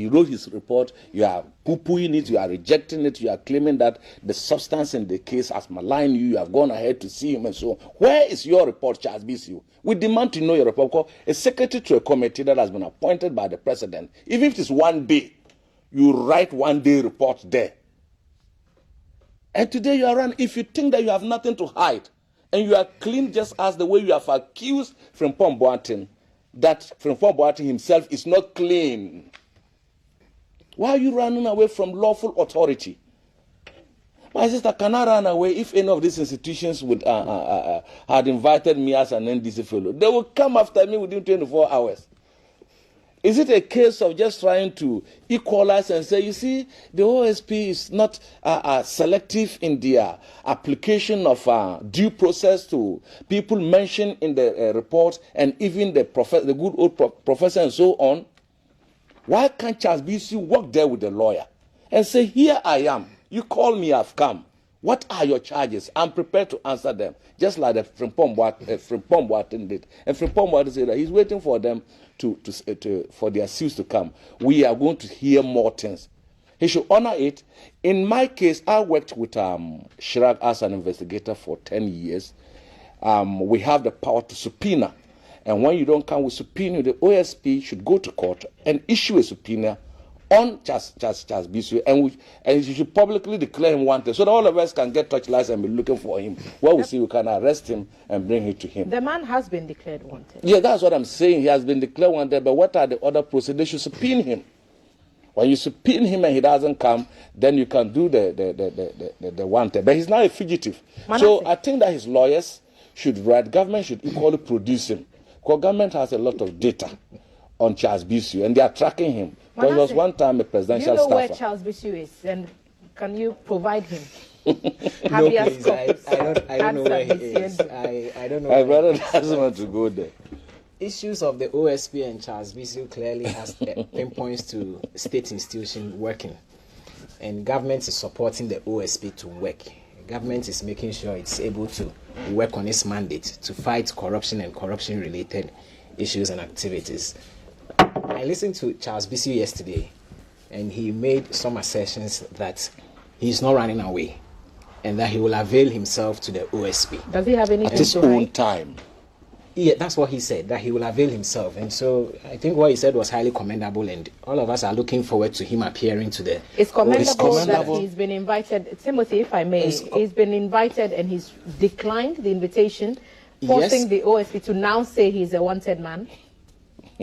wrote his report, you are poo-pooing it, you are rejecting it, you are claiming that the substance in the case has maligned you, you have gone ahead to see him and so on. Where is your report, Charles Bisu? We demand to know your report, because a secretary to a committee that has been appointed by the president, even if it is one day, you write one day report there. And today you are running. If you think that you have nothing to hide, and you are clean just as the way you have accused Frimpong Boateng, that Frimpong Boateng himself is not clean. Why are you running away from lawful authority? My sister, can I run away if any of these institutions would had invited me as an NDC fellow? They will come after me within 24 hours. Is it a case of just trying to equalize and say, you see, the OSP is not selective in their application of due process to people mentioned in the report, and even the good old professor and so on? Why can't Charles Bisu walk there with the lawyer and say, here I am, you call me, I've come. What are your charges? I'm prepared to answer them, just like the Frimpong Boateng did. And Frimpong Boateng said that he's waiting for them for their suits to come. We are going to hear more things. He should honor it. In my case, I worked with Chirac as an investigator for 10 years. We have the power to subpoena. And when you don't come with subpoena, the OSP should go to court and issue a subpoena on Charles Bisu, and you should publicly declare him wanted, so that all of us can get torchlights and be looking for him. Well, we see we can arrest him and bring him to him. The man has been declared wanted. Yeah, that's what I'm saying. He has been declared wanted, but what are the other procedures? They should subpoena him. When you subpoena him and he doesn't come, then you can do the wanted. But he's now a fugitive. So I think that his lawyers should write, government should equally produce him. Because government has a lot of data on Charles Bisu, and they are tracking him. There was one time a presidential staffer. You know where Charles Bisu is, and can you provide him? No, please, I don't know where he is. I don't know. My brother doesn't want to go there. Issues of the OSP and Charles Bisu clearly has pinpoints to state institution working, and government is supporting the OSP to work. Government is making sure it's able to work on its mandate to fight corruption and corruption-related issues and activities. I listened to Charles Bisu yesterday, and he made some assertions that he's not running away, and that he will avail himself to the OSP. Does he have anything At his to own hide? time. Yeah, that's what he said, that he will avail himself. And so I think what he said was highly commendable, and all of us are looking forward to him appearing to the... It's commendable that commendable. he's been invited. Timothy, if I may, he's been invited and he's declined the invitation, forcing the OSP to now say he's a wanted man.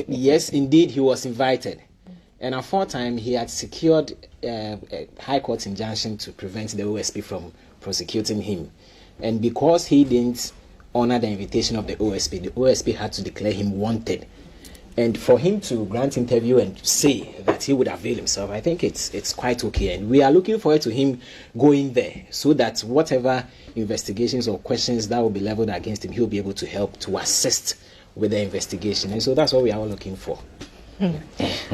Yes, indeed, he was invited. And aforetime, he had secured a High Court injunction to prevent the OSP from prosecuting him. And because he didn't honor the invitation of the OSP had to declare him wanted. And for him to grant interview and say that he would avail himself, I think it's quite okay. And we are looking forward to him going there so that whatever investigations or questions that will be leveled against him, he'll be able to help to assist with the investigation. And so that's what we are all looking for.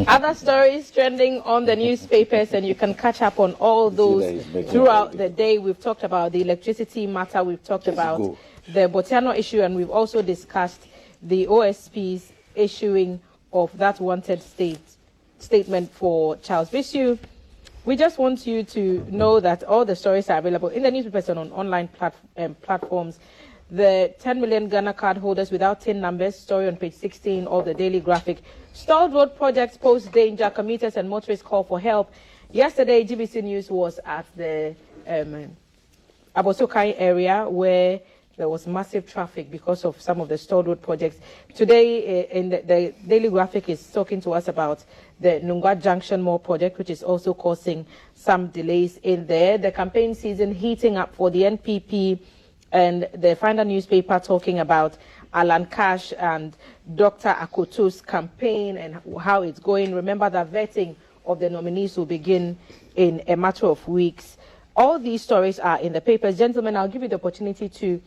Other stories trending on the newspapers, and you can catch up on all those throughout the day. We've talked about the electricity matter. We've talked about the Botiano issue, and we've also discussed the OSP's issuing of that wanted statement for Charles Bisu. We just want you to know that all the stories are available in the newspapers and on online platforms. The 10 million Ghana card holders without TIN numbers, story on page 16 of the Daily Graphic. Stalled road projects pose danger, commuters and motorists call for help. Yesterday, GBC News was at the Abosokai area where there was massive traffic because of some of the stalled road projects. Today, in the Daily Graphic is talking to us about the Nungwa Junction Mall project, which is also causing some delays in there. The campaign season heating up for the NPP, and the Finder newspaper talking about Alan Cash and Dr. Akoto's campaign and how it's going. Remember that vetting of the nominees will begin in a matter of weeks. All these stories are in the papers. Gentlemen, I'll give you the opportunity to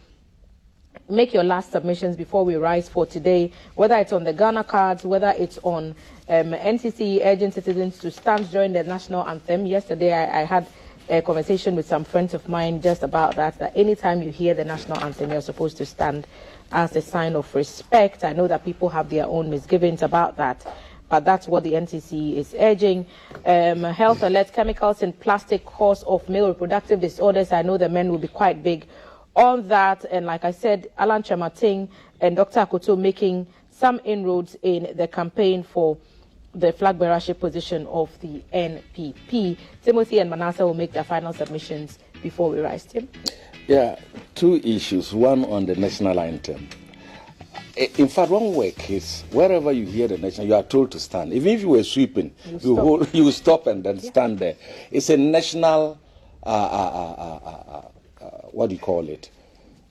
make your last submissions before we rise for today, whether it's on the Ghana cards, whether it's on NCC urging citizens to stand during the national anthem. Yesterday, I had a conversation with some friends of mine just about that anytime you hear the national anthem, you're supposed to stand as a sign of respect. I know that people have their own misgivings about that, but that's what the NCC is urging. Health alert: chemicals in plastic cause of male reproductive disorders. I know the men will be quite big on that. And like I said, Alan Chamating and Dr. Akoto making some inroads in the campaign for the flag bearership position of the NPP. Timothy and Manasseh will make their final submissions before we rise. Tim? Yeah, two issues. One on the national anthem. In fact, one work is wherever you hear the national, you are told to stand. Even if you were sweeping, you stop and then stand there. It's a national, what do you call it?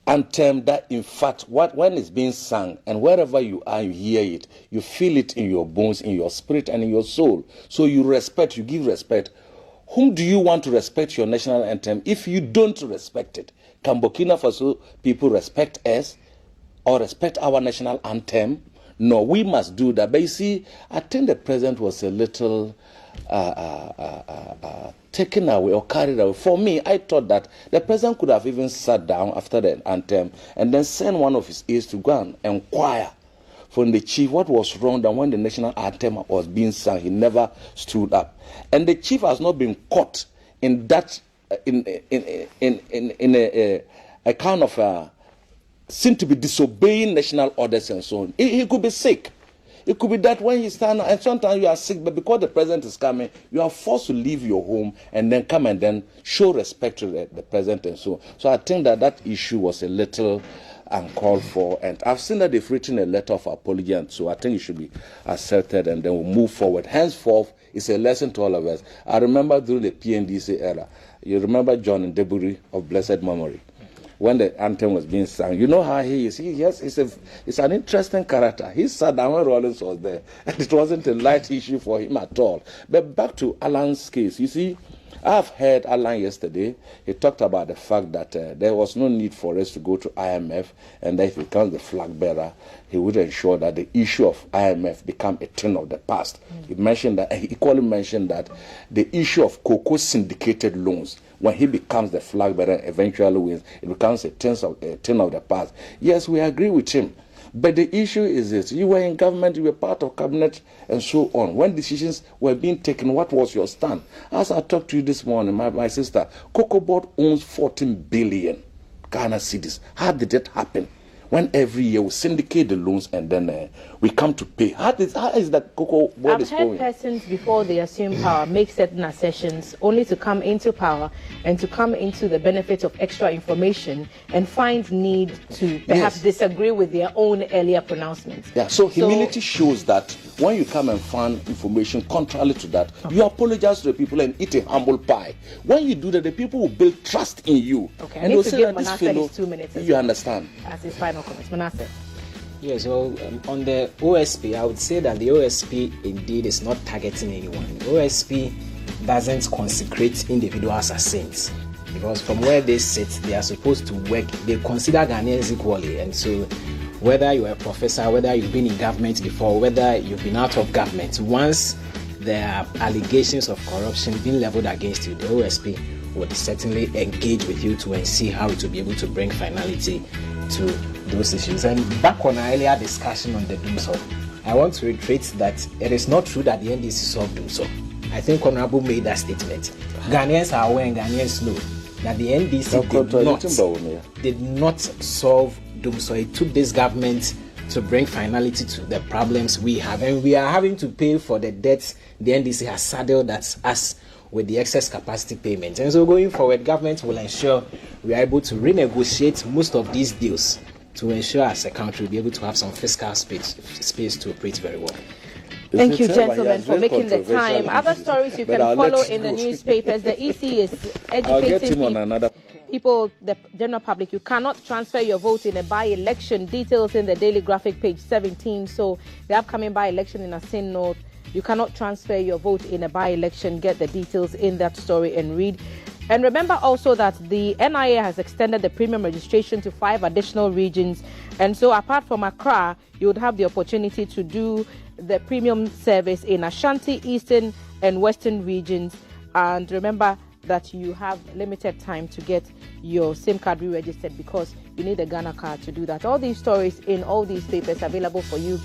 Anthem that, in fact, when it's being sung and wherever you are, you hear it, you feel it in your bones, in your spirit, and in your soul. So you respect, you give respect. Whom do you want to respect your national anthem if you don't respect it? Can Burkina Faso people respect us or respect our national anthem? No, we must do that. But you see, I think the president was a little taken away or carried away. For me, I thought that the president could have even sat down after the anthem and then send one of his aides to go and inquire from the chief what was wrong. That when the national anthem was being sung, he never stood up, and the chief has not been caught in that in a kind of seem to be disobeying national orders and so on. He could be sick. It could be that when you stand, and sometimes you are sick, but because the president is coming, you are forced to leave your home and then come and then show respect to the president and so on. So I think that issue was a little uncalled for, and I've seen that they've written a letter of apology, and so I think it should be accepted, and then we'll move forward. Henceforth, it's a lesson to all of us. I remember during the PNDC era, you remember John Ndeburi of blessed memory. When the anthem was being sung, you know how he is. He's an interesting character. He sat down when Rollins was there, and it wasn't a light issue for him at all. But back to Alan's case, you see, I've heard Alan yesterday. He talked about the fact that there was no need for us to go to IMF, and that if he becomes the flag bearer, he would ensure that the issue of IMF become a thing of the past. He mentioned that. He equally mentioned that the issue of cocoa syndicated loans, when he becomes the flag bearer and eventually wins, it becomes a thing of the past. Yes, we agree with him. But the issue is this: you were in government, you were part of cabinet, and so on. When decisions were being taken, what was your stand? As I talked to you this morning, my sister, Cocoa Board owns 14 billion Ghana cedis. How did that happen? When every year we syndicate the loans and then we come to pay. How is that Cocoa Board is going? I've heard persons before they assume power make certain assertions only to come into power and to come into the benefit of extra information and find need to perhaps disagree with their own earlier pronouncements. Yeah, so humility shows that when you come and find information contrary to that, you apologize to the people and eat a humble pie. When you do that, the people will build trust in you. Okay, and I need they'll to say give that this Manasseh fellow, his 2 minutes. you understand. As his final comments. Manasseh. Yes, well, on the OSP, I would say that the OSP indeed is not targeting anyone. The OSP doesn't consecrate individuals as saints, because from where they sit, they are supposed to work. They consider Ghanaians equally, and so whether you're a professor, whether you've been in government before, whether you've been out of government, once there are allegations of corruption being leveled against you, the OSP would certainly engage with you to see how it will be able to bring finality to those issues. And back on our earlier discussion on the DUMSO, I want to reiterate that it is not true that the NDC solved DUMSO. I think Honorable made that statement. Ghanaians are aware and Ghanaians know that the NDC did not solve DUMSO. It took this government to bring finality to the problems we have, and we are having to pay for the debts the NDC has saddled us with the excess capacity payment. And so going forward, government will ensure we are able to renegotiate most of these deals to ensure as a country we'll be able to have some fiscal space to operate very well. Thank you, gentlemen, for making the time. Other stories you can follow in the newspapers. The EC is educating people, the general public. You cannot transfer your vote in a by-election. Details in the Daily Graphic, page 17. So the upcoming by-election in Asin North, you cannot transfer your vote in a by-election. Get the details in that story and read. And remember also that the NIA has extended the premium registration to 5 additional regions. And so apart from Accra, you would have the opportunity to do the premium service in Ashanti, Eastern and Western regions. And remember that you have limited time to get your SIM card re-registered because you need a Ghana card to do that. All these stories in all these papers available for you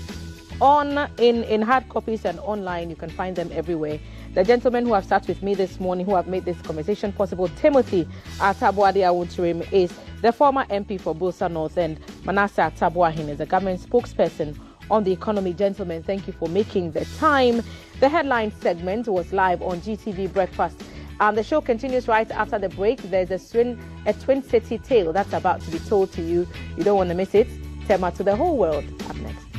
in hard copies and online. You can find them everywhere. The gentlemen who have sat with me this morning, who have made this conversation possible, Timothy Attabuade Awunturim is the former MP for Bulsa North, and Manasseh Attabuahin is the government spokesperson on the economy. Gentlemen, thank you for making the time. The headline segment was live on GTV Breakfast. The show continues right after the break. There's a Twin City tale that's about to be told to you. You don't want to miss it. Tema to the whole world up next.